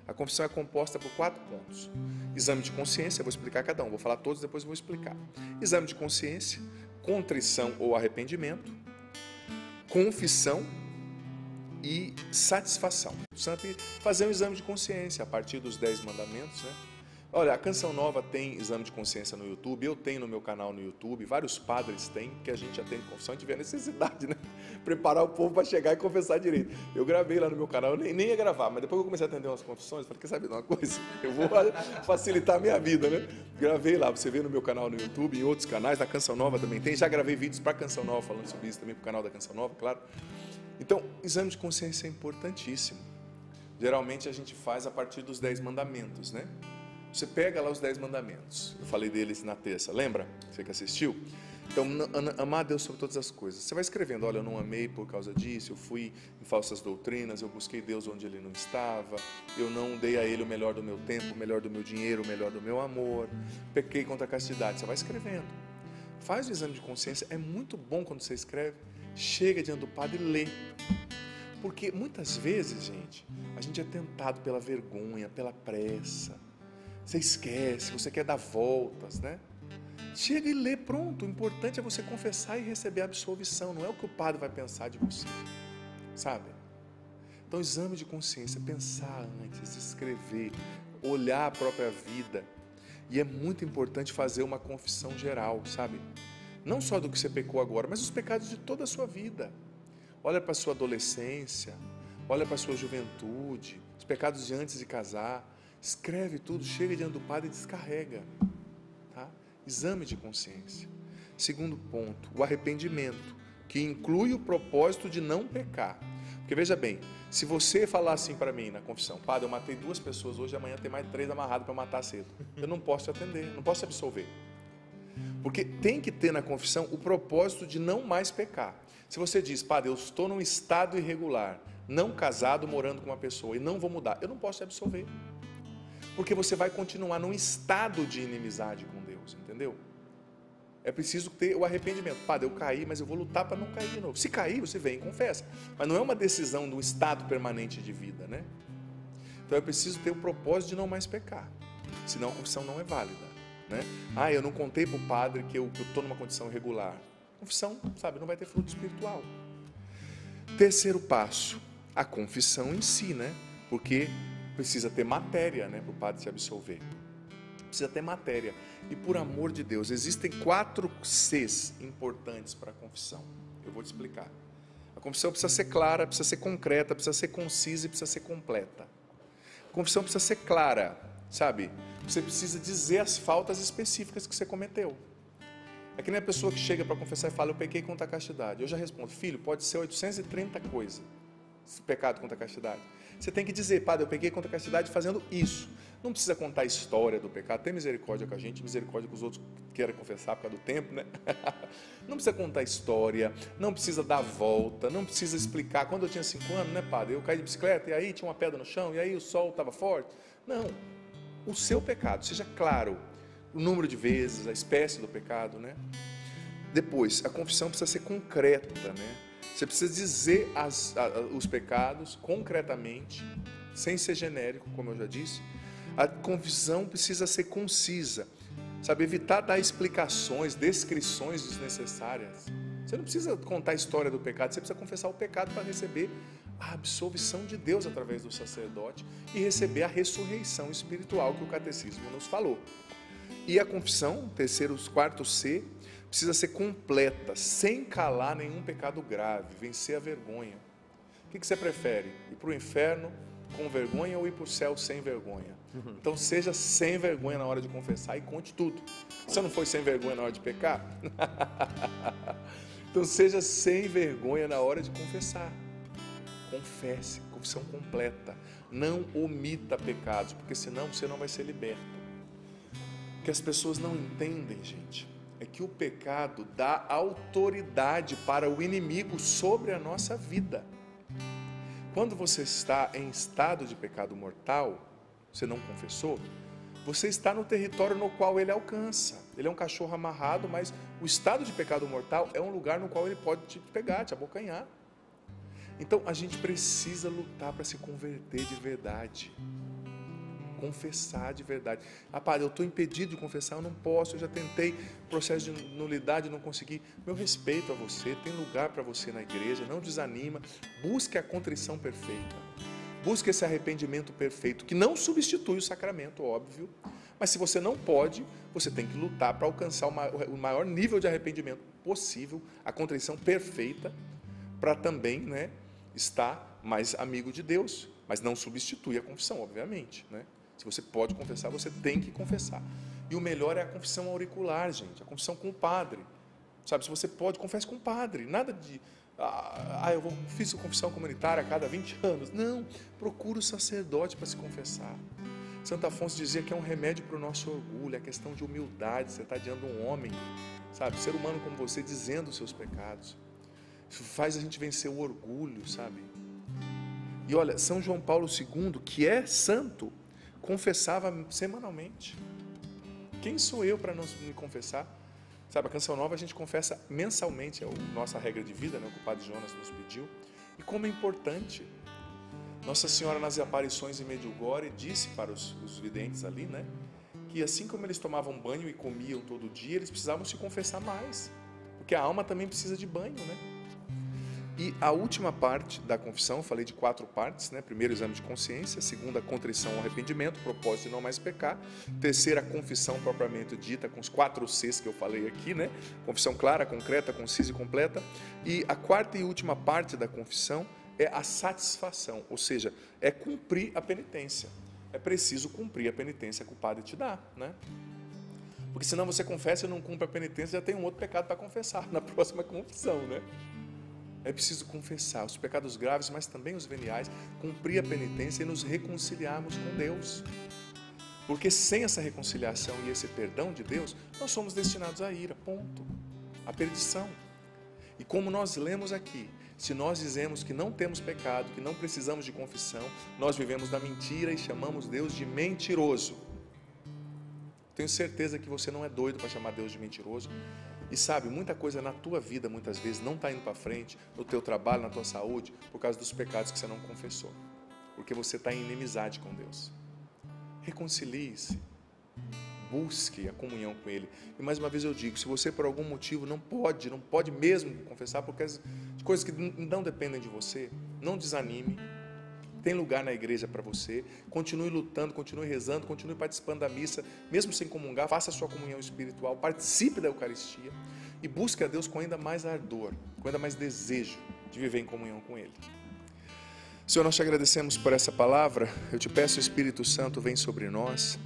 A confissão é composta por 4 pontos. Exame de consciência, eu vou explicar cada um, vou falar todos, depois eu vou explicar. Exame de consciência, contrição ou arrependimento, confissão e satisfação. O santo fazer um exame de consciência a partir dos 10 mandamentos, né? Olha, a Canção Nova tem exame de consciência no YouTube, eu tenho no meu canal no YouTube, vários padres têm, que a gente atende confissão, a gente vê a necessidade, né? Preparar o povo para chegar e confessar direito. Eu gravei lá no meu canal, eu nem ia gravar, mas depois que eu comecei a atender umas confissões, eu falei, quer saber de uma coisa? Eu vou facilitar a minha vida, né? Gravei lá, você vê no meu canal no YouTube, em outros canais, na Canção Nova também tem, já gravei vídeos para a Canção Nova, falando sobre isso também para o canal da Canção Nova, claro. Então, exame de consciência é importantíssimo. Geralmente a gente faz a partir dos 10 mandamentos, né? Você pega lá os 10 mandamentos. Eu falei deles na terça, lembra? Você que assistiu? Então, amar a Deus sobre todas as coisas. Você vai escrevendo, olha, eu não amei por causa disso, eu fui em falsas doutrinas, eu busquei Deus onde Ele não estava, eu não dei a Ele o melhor do meu tempo, o melhor do meu dinheiro, o melhor do meu amor, pequei contra a castidade. Você vai escrevendo. Faz o exame de consciência, é muito bom quando você escreve, chega diante do padre e lê. Porque muitas vezes, gente, a gente é tentado pela vergonha, pela pressa. Você esquece, você quer dar voltas, né? Chega e lê, pronto. O importante é você confessar e receber a absolvição. Não é o que o padre vai pensar de você, sabe? Então, exame de consciência, pensar antes, escrever, olhar a própria vida. E é muito importante fazer uma confissão geral, sabe? Não só do que você pecou agora, mas os pecados de toda a sua vida. Olha para a sua adolescência, olha para a sua juventude, os pecados de antes de casar. Escreve tudo, chega diante do padre e descarrega, tá? Exame de consciência. Segundo ponto, o arrependimento, que inclui o propósito de não pecar. Porque veja bem, se você falar assim para mim na confissão, padre, eu matei 2 pessoas hoje, amanhã tem mais 3 amarradas para matar cedo. Eu não posso te atender, não posso te absolver. Porque tem que ter na confissão o propósito de não mais pecar. Se você diz, padre, eu estou num estado irregular, não casado, morando com uma pessoa e não vou mudar, eu não posso te absolver. Porque você vai continuar num estado de inimizade com Deus, entendeu? É preciso ter o arrependimento. Padre, eu caí, mas eu vou lutar para não cair de novo. Se cair, você vem e confessa. Mas não é uma decisão do estado permanente de vida, né? Então é preciso ter o propósito de não mais pecar. Senão a confissão não é válida, né? Ah, eu não contei para o padre que eu estou numa condição irregular. confissão, sabe, não vai ter fruto espiritual. Terceiro passo, a confissão em si, né? Porque precisa ter matéria, né, para o padre se absolver. Precisa ter matéria. E por amor de Deus, existem 4 Cs importantes para a confissão. Eu vou te explicar. A confissão precisa ser clara, precisa ser concreta, precisa ser concisa e precisa ser completa. A confissão precisa ser clara, sabe? Você precisa dizer as faltas específicas que você cometeu. É que nem a pessoa que chega para confessar e fala, eu pequei contra a castidade. Eu já respondo, filho, pode ser 830 coisas, pecado contra a castidade. Você tem que dizer, padre, eu pequei contra a castidade fazendo isso. Não precisa contar a história do pecado, tem misericórdia com a gente, misericórdia com os outros que querem confessar por causa do tempo, né? Não precisa contar a história, não precisa dar volta, não precisa explicar. Quando eu tinha 5 anos, né, padre, eu caí de bicicleta e aí tinha uma pedra no chão e aí o sol estava forte. Não, o seu pecado, seja claro, o número de vezes, a espécie do pecado, né? Depois, a confissão precisa ser concreta, né? Você precisa dizer os pecados concretamente, sem ser genérico, como eu já disse. A confissão precisa ser concisa, sabe? Evitar dar explicações, descrições desnecessárias. Você não precisa contar a história do pecado, você precisa confessar o pecado para receber a absolvição de Deus através do sacerdote e receber a ressurreição espiritual que o catecismo nos falou. E a confissão, quarto C, precisa ser completa, sem calar nenhum pecado grave, vencer a vergonha. O que você prefere? Ir para o inferno com vergonha ou ir para o céu sem vergonha? Então seja sem vergonha na hora de confessar e conte tudo. Você não foi sem vergonha na hora de pecar? Então seja sem vergonha na hora de confessar. Confesse, confissão completa. Não omita pecados, porque senão você não vai ser liberto. O que as pessoas não entendem, gente, é que o pecado dá autoridade para o inimigo sobre a nossa vida. Quando você está em estado de pecado mortal, você não confessou, você está no território no qual ele alcança. Ele é um cachorro amarrado, mas o estado de pecado mortal é um lugar no qual ele pode te pegar, te abocanhar. Então a gente precisa lutar para se converter de verdade. Confessar de verdade. Ah, padre, eu estou impedido de confessar, eu não posso, eu já tentei processo de nulidade, não consegui. Meu respeito a você, tem lugar para você na igreja, não desanima, busque a contrição perfeita, busque esse arrependimento perfeito, que não substitui o sacramento, óbvio, mas se você não pode, você tem que lutar para alcançar o maior nível de arrependimento possível, a contrição perfeita, para também, né, estar mais amigo de Deus, mas não substitui a confissão, obviamente, né? Se você pode confessar, você tem que confessar. E o melhor é a confissão auricular, gente, a confissão com o padre. Sabe, se você pode, confesse com o padre. Nada de, fiz a confissão comunitária a cada 20 anos. Não, procura o sacerdote para se confessar. Santo Afonso dizia que é um remédio para o nosso orgulho, é questão de humildade. Você está diante de um homem, sabe, ser humano como você, dizendo os seus pecados. Isso faz a gente vencer o orgulho, sabe? E olha, São João Paulo II, que é santo, confessava semanalmente. Quem sou eu para não me confessar? Sabe, a Canção Nova a gente confessa mensalmente, é a nossa regra de vida, né, que o Padre Jonas nos pediu. E como é importante. Nossa Senhora nas aparições em Medjugorje disse para os videntes ali, né, que assim como eles tomavam banho e comiam todo dia, eles precisavam se confessar mais, porque a alma também precisa de banho, né? E a última parte da confissão, falei de 4 partes, né? Primeiro, exame de consciência. Segunda, contrição ou arrependimento, propósito de não mais pecar. Terceira, confissão propriamente dita, com os 4 Cs que eu falei aqui, né? Confissão clara, concreta, concisa e completa. E a quarta e última parte da confissão é a satisfação, ou seja, é cumprir a penitência. É preciso cumprir a penitência que o padre te dá, né? Porque senão você confessa e não cumpre a penitência, já tem um outro pecado para confessar na próxima confissão, né? É preciso confessar os pecados graves, mas também os veniais, cumprir a penitência e nos reconciliarmos com Deus. Porque sem essa reconciliação e esse perdão de Deus, nós somos destinados à ira, ponto. À perdição. E como nós lemos aqui, se nós dizemos que não temos pecado, que não precisamos de confissão, nós vivemos na mentira e chamamos Deus de mentiroso. Tenho certeza que você não é doido para chamar Deus de mentiroso. E sabe, muita coisa na tua vida, muitas vezes, não está indo para frente, no teu trabalho, na tua saúde, por causa dos pecados que você não confessou. Porque você está em inimizade com Deus. Reconcilie-se. busque a comunhão com Ele. E mais uma vez eu digo, se você por algum motivo não pode mesmo confessar, porque as coisas que não dependem de você, não desanime. Tem lugar na igreja para você. Continue lutando, continue rezando, continue participando da missa, mesmo sem comungar, faça a sua comunhão espiritual, participe da Eucaristia e busque a Deus com ainda mais ardor, com ainda mais desejo de viver em comunhão com Ele. Senhor, nós te agradecemos por essa palavra. Eu te peço, Espírito Santo, vem sobre nós,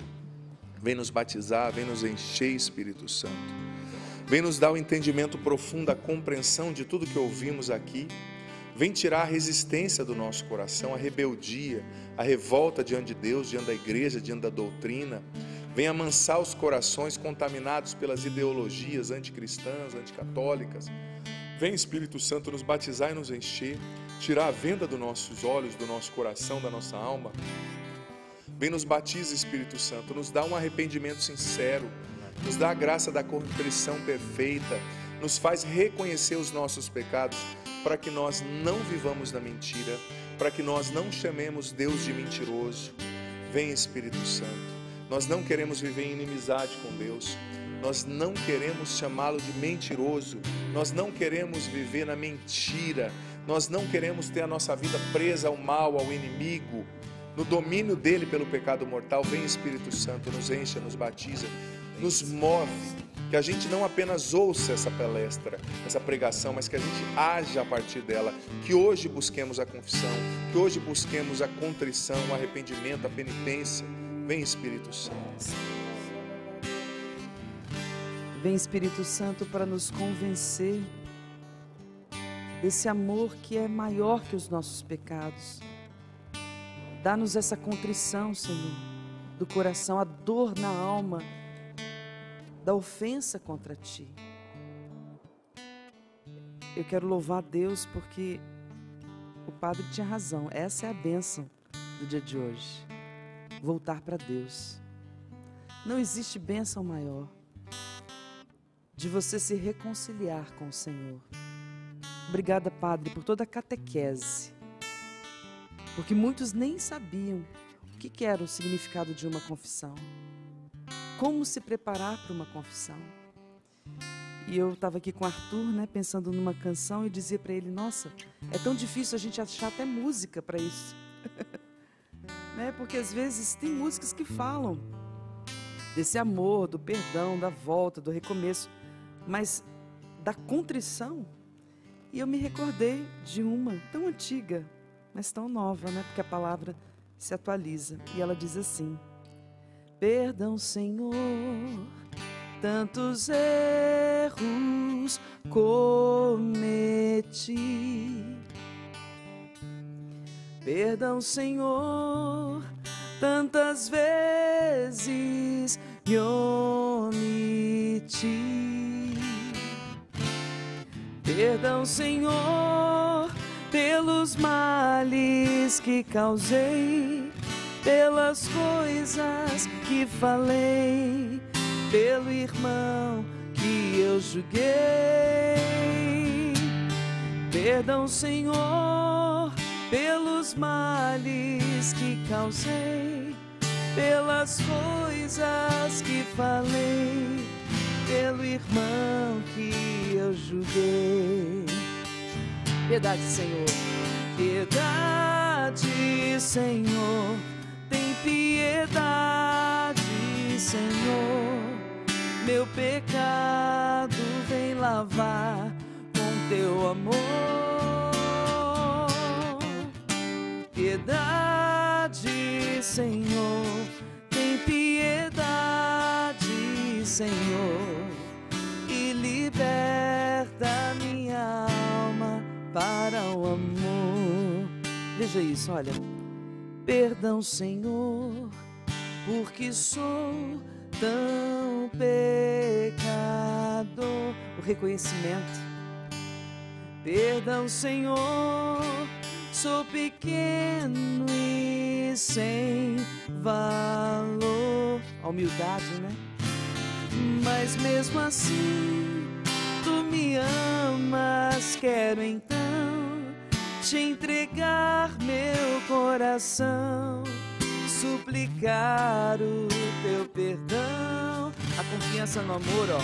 vem nos batizar, vem nos encher, Espírito Santo. Vem nos dar o entendimento profundo, a compreensão de tudo que ouvimos aqui. Vem tirar a resistência do nosso coração, a rebeldia, a revolta diante de Deus, diante da igreja, diante da doutrina. Vem amansar os corações contaminados pelas ideologias anticristãs, anticatólicas. Vem, Espírito Santo, nos batizar e nos encher, tirar a venda dos nossos olhos, do nosso coração, da nossa alma. Vem, nos batiza, Espírito Santo, nos dá um arrependimento sincero, nos dá a graça da contrição perfeita, nos faz reconhecer os nossos pecados, para que nós não vivamos na mentira, para que nós não chamemos Deus de mentiroso. Vem, Espírito Santo, nós não queremos viver em inimizade com Deus, nós não queremos chamá-lo de mentiroso, nós não queremos viver na mentira, nós não queremos ter a nossa vida presa ao mal, ao inimigo, no domínio dele pelo pecado mortal. Vem, Espírito Santo, nos encha, nos batiza, nos move, que a gente não apenas ouça essa palestra, essa pregação, mas que a gente haja a partir dela, que hoje busquemos a confissão, que hoje busquemos a contrição, o arrependimento, a penitência. Vem, Espírito Santo. Vem, Espírito Santo, para nos convencer desse amor que é maior que os nossos pecados. Dá-nos essa contrição, Senhor, do coração, a dor na alma, da ofensa contra Ti. Eu quero louvar a Deus porque o Padre tinha razão. Essa é a bênção do dia de hoje. Voltar para Deus. Não existe bênção maior de você se reconciliar com o Senhor. Obrigada, Padre, por toda a catequese. Porque muitos nem sabiam o que era o significado de uma confissão. Como se preparar para uma confissão. E eu estava aqui com o Arthur, pensando numa canção e dizia para ele, nossa, é tão difícil a gente achar até música para isso. Porque às vezes tem músicas que falam desse amor, do perdão, da volta, do recomeço, mas da contrição. E eu me recordei de uma tão antiga, mas tão nova, porque a palavra se atualiza. E ela diz assim: perdão, Senhor, tantos erros cometi. Perdão, Senhor, tantas vezes me omiti. Perdão, Senhor, pelos males que causei, pelas coisas que falei, pelo irmão que eu julguei. Perdão, Senhor, pelos males que causei, pelas coisas que falei, pelo irmão que eu julguei. Piedade, Senhor. Piedade, Senhor. Tem piedade, Senhor. Meu pecado vem lavar com teu amor. Piedade, Senhor. Tem piedade, Senhor. E liberta minha alma para o amor. Veja isso, olha. Perdão, Senhor, porque sou tão pecador. O reconhecimento. Perdão, Senhor, sou pequeno e sem valor. A humildade, Mas mesmo assim, tu me amas, quero então te entregar meu coração, suplicar o teu perdão. a confiança no amor, ó.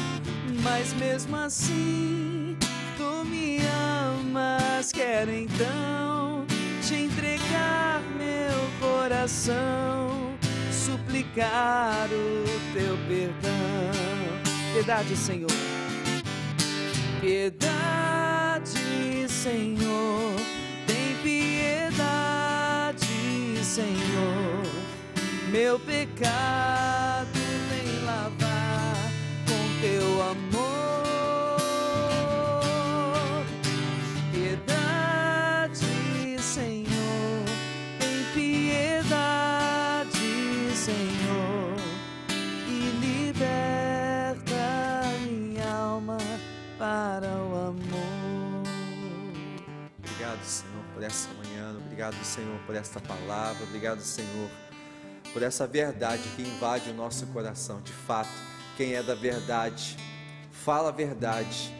Mas mesmo assim, tu me amas, quero então te entregar meu coração, suplicar o teu perdão. Piedade, Senhor. Piedade, Senhor. Tem piedade, Senhor. Meu pecado vem lavar com teu amor. Piedade, Senhor. Tem piedade, Senhor. E liberta minha alma para o amor. Obrigado, Senhor, por essa manhã. Obrigado, Senhor, por esta palavra. Obrigado, Senhor, por essa verdade que invade o nosso coração. De fato, quem é da verdade, fala a verdade,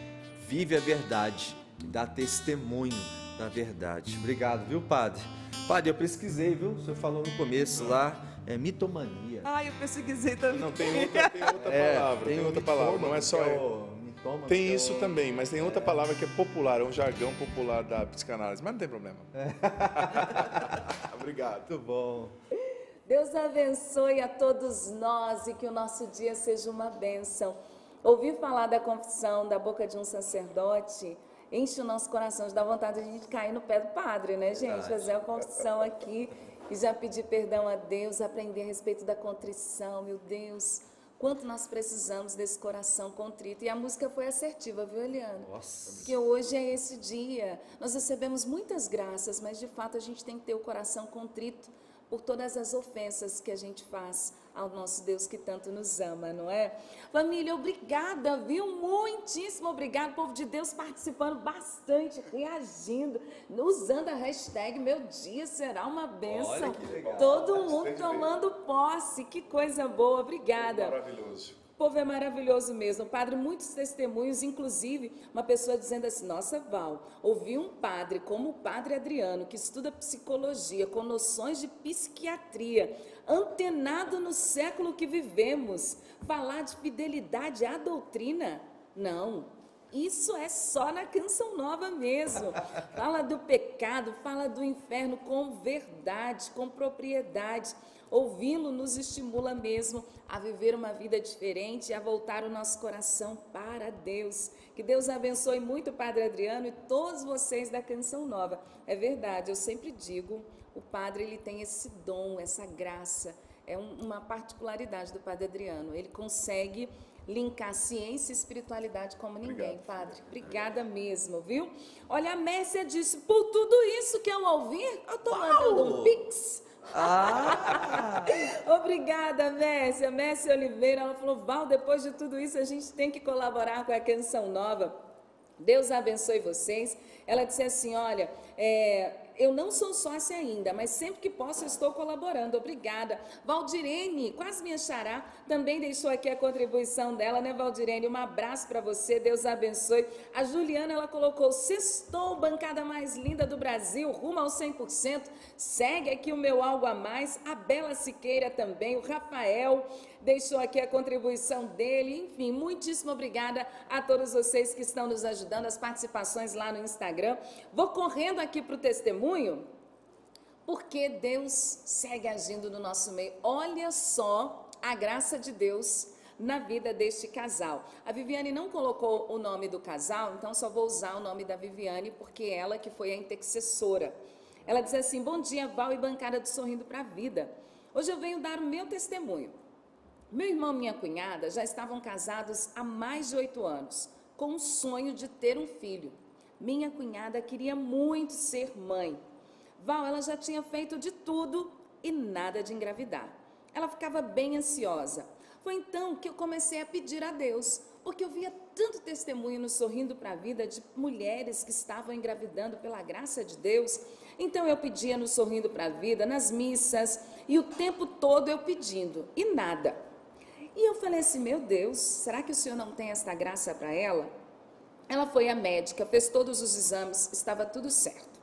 vive a verdade e dá testemunho da verdade. Obrigado, viu, Padre? Padre, eu pesquisei, viu? O senhor falou no começo lá, é mitomania. Ah, eu pesquisei também. Não, tem outra palavra, tem outra palavra, não é só... mitoma, Tem isso também, mas tem outra palavra que é popular, é um jargão popular da psicanálise, mas não tem problema. Obrigado. Muito bom. Deus abençoe a todos nós e que o nosso dia seja uma bênção. Ouvir falar da confissão da boca de um sacerdote enche o nosso coração, dá vontade de a gente cair no pé do padre, né, gente? Verdade. Fazer a confissão aqui e já pedir perdão a Deus, aprender a respeito da contrição. Meu Deus, quanto nós precisamos desse coração contrito. E a música foi assertiva, viu, Eliana? Nossa. Porque hoje é esse dia. Nós recebemos muitas graças, mas de fato a gente tem que ter o coração contrito por todas as ofensas que a gente faz ao nosso Deus que tanto nos ama, não é? Família, obrigada, viu? Muitíssimo obrigado, povo de Deus participando bastante, reagindo, usando a hashtag Meu Dia Será Uma Bênção. Olha que legal. Todo mundo tomando posse, que coisa boa, obrigada. Maravilhoso. O povo é maravilhoso mesmo. Padre, muitos testemunhos, inclusive uma pessoa dizendo assim: nossa, Val, ouvi um padre como o Padre Adriano, que estuda psicologia com noções de psiquiatria, antenado no século que vivemos, falar de fidelidade à doutrina? Não, isso é só na Canção Nova mesmo. Fala do pecado, fala do inferno com verdade, com propriedade. Ouvi-lo nos estimula mesmo a viver uma vida diferente e a voltar o nosso coração para Deus. Que Deus abençoe muito o Padre Adriano e todos vocês da Canção Nova. É verdade, eu sempre digo, o Padre ele tem esse dom, essa graça. É uma particularidade do Padre Adriano. Ele consegue linkar ciência e espiritualidade como ninguém, Padre. Obrigada mesmo, viu? Olha, a Mércia disse, por tudo isso que eu ouvi, eu estou mandando um pix. Obrigada, Mércia. Mércia Oliveira, ela falou, Val, depois de tudo isso a gente tem que colaborar com a Canção Nova. Deus abençoe vocês. Ela disse assim, olha, eu não sou sócia ainda, mas sempre que posso eu estou colaborando. Obrigada. Valdirene, quase minha xará, também deixou aqui a contribuição dela, né, Valdirene? Um abraço para você, Deus abençoe. A Juliana, ela colocou, sextou, bancada mais linda do Brasil, rumo ao 100%. Segue aqui o meu Algo a Mais. A Bela Siqueira também, o Rafael deixou aqui a contribuição dele. Enfim, muitíssimo obrigada a todos vocês que estão nos ajudando, as participações lá no Instagram. Vou correndo aqui para o testemunho, porque Deus segue agindo no nosso meio. Olha só a graça de Deus na vida deste casal. A Viviane não colocou o nome do casal, então só vou usar o nome da Viviane, porque ela que foi a intercessora. Ela diz assim, bom dia, Val e bancada do Sorrindo para a Vida. Hoje eu venho dar o meu testemunho. Meu irmão e minha cunhada já estavam casados há mais de 8 anos, com o sonho de ter um filho. Minha cunhada queria muito ser mãe. Val, ela já tinha feito de tudo e nada de engravidar. Ela ficava bem ansiosa. Foi então que eu comecei a pedir a Deus, porque eu via tanto testemunho no Sorrindo para a Vida de mulheres que estavam engravidando pela graça de Deus. Então eu pedia no Sorrindo para a Vida, nas missas, e o tempo todo eu pedindo, e nada. E eu falei assim, meu Deus, será que o Senhor não tem esta graça para ela? Ela foi à médica, fez todos os exames, estava tudo certo.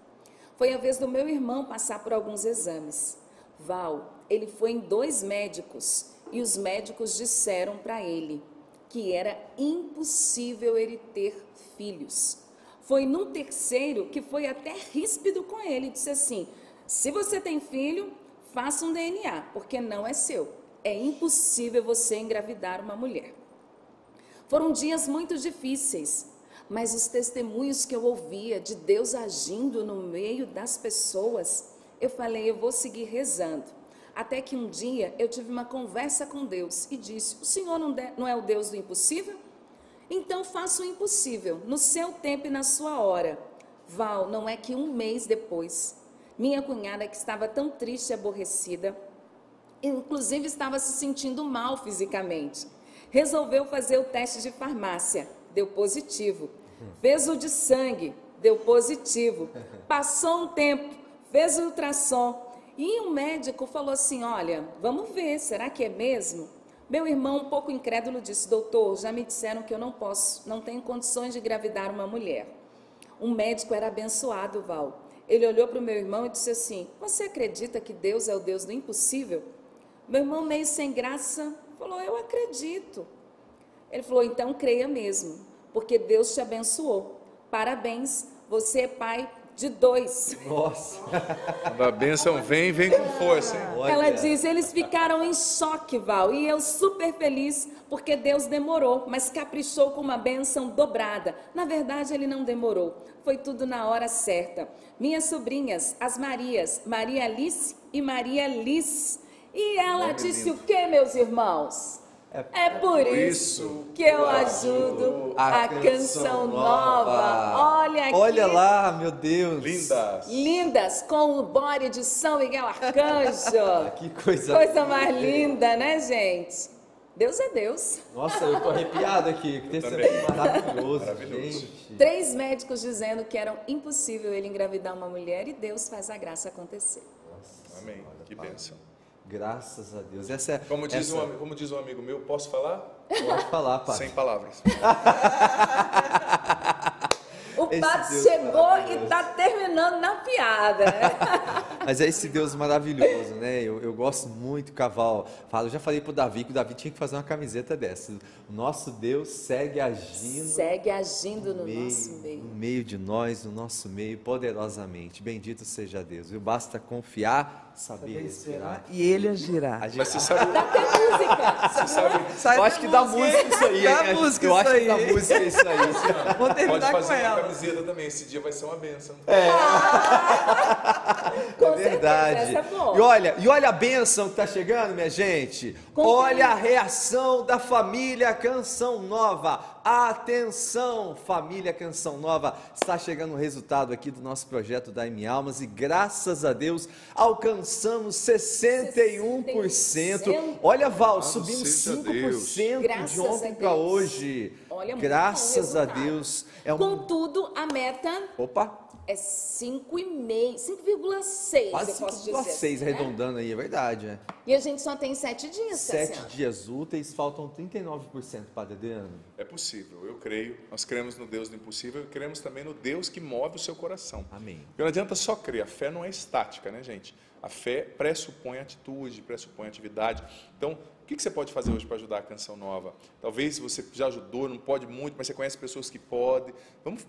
Foi a vez do meu irmão passar por alguns exames. Val, ele foi em 2 médicos e os médicos disseram para ele que era impossível ele ter filhos. Foi num terceiro que foi até ríspido com ele, disse assim: se você tem filho, faça um DNA, porque não é seu. É impossível você engravidar uma mulher. Foram dias muito difíceis, mas os testemunhos que eu ouvia de Deus agindo no meio das pessoas, eu falei, eu vou seguir rezando. Até que um dia eu tive uma conversa com Deus e disse: o Senhor não é o Deus do impossível? Então faça o impossível, no seu tempo e na sua hora. Val, não é que um mês depois, minha cunhada, que estava tão triste e aborrecida, inclusive estava se sentindo mal fisicamente, resolveu fazer o teste de farmácia, deu positivo. Fez o de sangue, deu positivo. Passou um tempo, fez o ultrassom. E um médico falou assim: olha, vamos ver, será que é mesmo? Meu irmão, um pouco incrédulo, disse: doutor, já me disseram que eu não posso, não tenho condições de engravidar uma mulher. Um médico era abençoado, Val. Ele olhou para o meu irmão e disse assim: você acredita que Deus é o Deus do impossível? Meu irmão, meio sem graça, falou: eu acredito. Ele falou: então creia mesmo, porque Deus te abençoou. Parabéns, você é pai de 2. Nossa. Quando a bênção vem com força, hein? Ela diz, eles ficaram em choque, Val, e eu super feliz, porque Deus demorou, mas caprichou com uma bênção dobrada. Na verdade, ele não demorou, foi tudo na hora certa. Minhas sobrinhas, as Marias, Maria Alice e Maria Liz. E ela disse o que, meus irmãos? É por isso que eu ajudo a Canção Nova. Olha aqui. Olha lá, meu Deus. Lindas. Lindas, com o bóre de São Miguel Arcanjo. Que coisa Mais linda, né, gente? Deus é Deus. Nossa, eu tô arrepiado aqui. Que testemunho maravilhoso, gente. 3 médicos dizendo que era impossível ele engravidar uma mulher e Deus faz a graça acontecer. Nossa, Amém. senhora, Que Pai. bênção. Graças a Deus. Essa é, Como diz um amigo meu, posso falar? Pode falar, pai. Sem palavras. O Esse padre Deus chegou maravilhoso. e está terminando na piada, né? Mas é esse Deus maravilhoso, né? Eu gosto muito, Caval. Eu já falei pro Davi que o Davi tinha que fazer uma camiseta dessa. O nosso Deus segue agindo. Segue agindo no nosso meio. No meio de nós, no nosso meio, poderosamente. Bendito seja Deus. Viu? Basta confiar, saber respirar. E ele agirá. Mas você sabe, Dá até música. você sabe, Sai Eu da acho que dá música isso aí. Dá hein? música Eu isso acho que dá aí. música isso aí. Vou pode terminar com fazer uma ela. camiseta também. Esse dia vai ser uma bênção. Com É verdade. certeza, essa é boa. E olha a bênção que está chegando, minha gente. Olha a reação da família Canção Nova. Atenção, família Canção Nova. Está chegando o resultado aqui do nosso projeto da M Almas e graças a Deus alcançamos 61%. Olha, Val, subimos seja 5% Graças de a ontem para Deus. hoje. Olha, muito Graças bom a resultado. Deus. É um... Contudo, a meta Opa! é 5,5, 5,6, Quase eu posso dizer. 5,6 assim, né? arredondando aí, é verdade, né? E a gente só tem 7 dias, 7 Cassiano. dias úteis, faltam 39%, Padre Adriano. É possível, eu creio. Nós cremos no Deus do impossível e cremos também no Deus que move o seu coração. Amém. Porque não adianta só crer, a fé não é estática, né, gente? A fé pressupõe atitude, pressupõe atividade. Então, o que você pode fazer hoje para ajudar a Canção Nova? Talvez você já ajudou, não pode muito, mas você conhece pessoas que podem. Vamos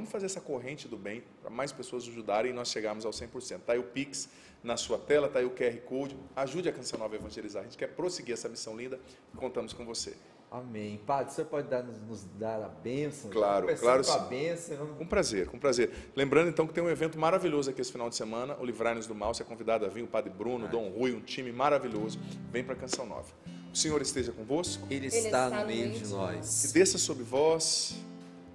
fazer essa corrente do bem para mais pessoas ajudarem e nós chegarmos ao 100%. Está aí o Pix na sua tela, está aí o QR Code. Ajude a Canção Nova a evangelizar. A gente quer prosseguir essa missão linda e contamos com você. Amém. Padre, o senhor pode nos dar a bênção? Claro, Começando claro com a sim. bênção. Com prazer, com prazer. Lembrando então que tem um evento maravilhoso aqui esse final de semana, o Livrai-nos do Mal. Você é convidado a vir, o Padre Bruno, o Dom Rui, um time maravilhoso. Vem para a Canção Nova. O Senhor esteja convosco. Ele está no meio de Que nós. desça sobre vós,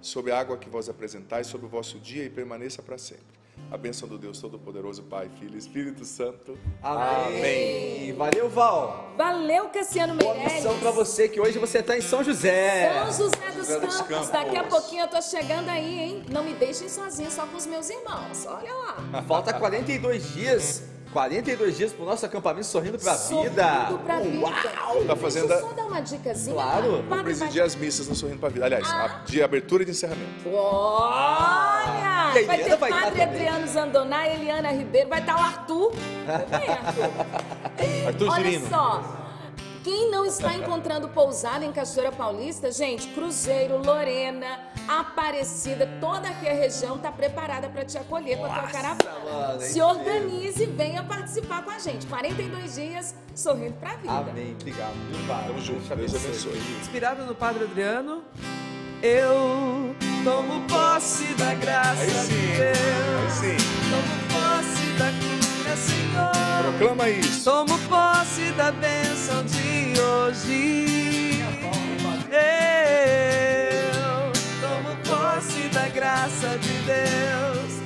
sobre a água que vós apresentais, sobre o vosso dia e permaneça para sempre. A bênção do Deus Todo-Poderoso, Pai, Filho e Espírito Santo. Amém. Valeu, Val. Valeu, Cassiano Boa Meirelles. missão para você, que hoje você está em São José. São José dos Campos. Campos. Daqui a pouquinho eu tô chegando aí, hein? Não me deixem sozinha, só com os meus irmãos. Olha lá. Falta 42 dias. 42 dias para o nosso acampamento Sorrindo para a Vida. Sorrindo pra vida. Uau! Tá fazendo Deixa eu só dar uma dicasinha. Claro. O Vou padre presidir as missas no Sorrindo para a Vida. Aliás, de abertura e de encerramento. Olha! E a Vai Eliana ter vai estar Padre também. Adriano Zandoná, Eliana Ribeiro, vai estar o Arthur. Vem, Arthur. Arthur Olha Girino. só, Quem não está encontrando pousada em Cachoeira Paulista, gente, Cruzeiro, Lorena, Aparecida, toda aqui a região está preparada para te acolher com a tua caravana. Se organize e venha participar com a gente. 42 dias sorrindo para a vida. Amém. Obrigado. Tamo junto. Deus abençoe. Inspirado no Padre Adriano, eu tomo posse da graça de Deus. Aí sim. Tomo posse da cura, Senhor. Proclama isso. Tomo posse da bênção de hoje. Eu tomo posse da graça de Deus.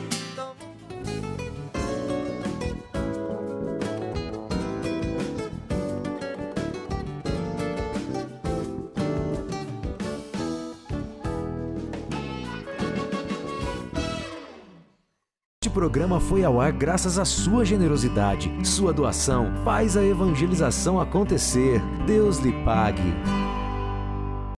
Este programa foi ao ar graças à sua generosidade. Sua doação faz a evangelização acontecer. Deus lhe pague.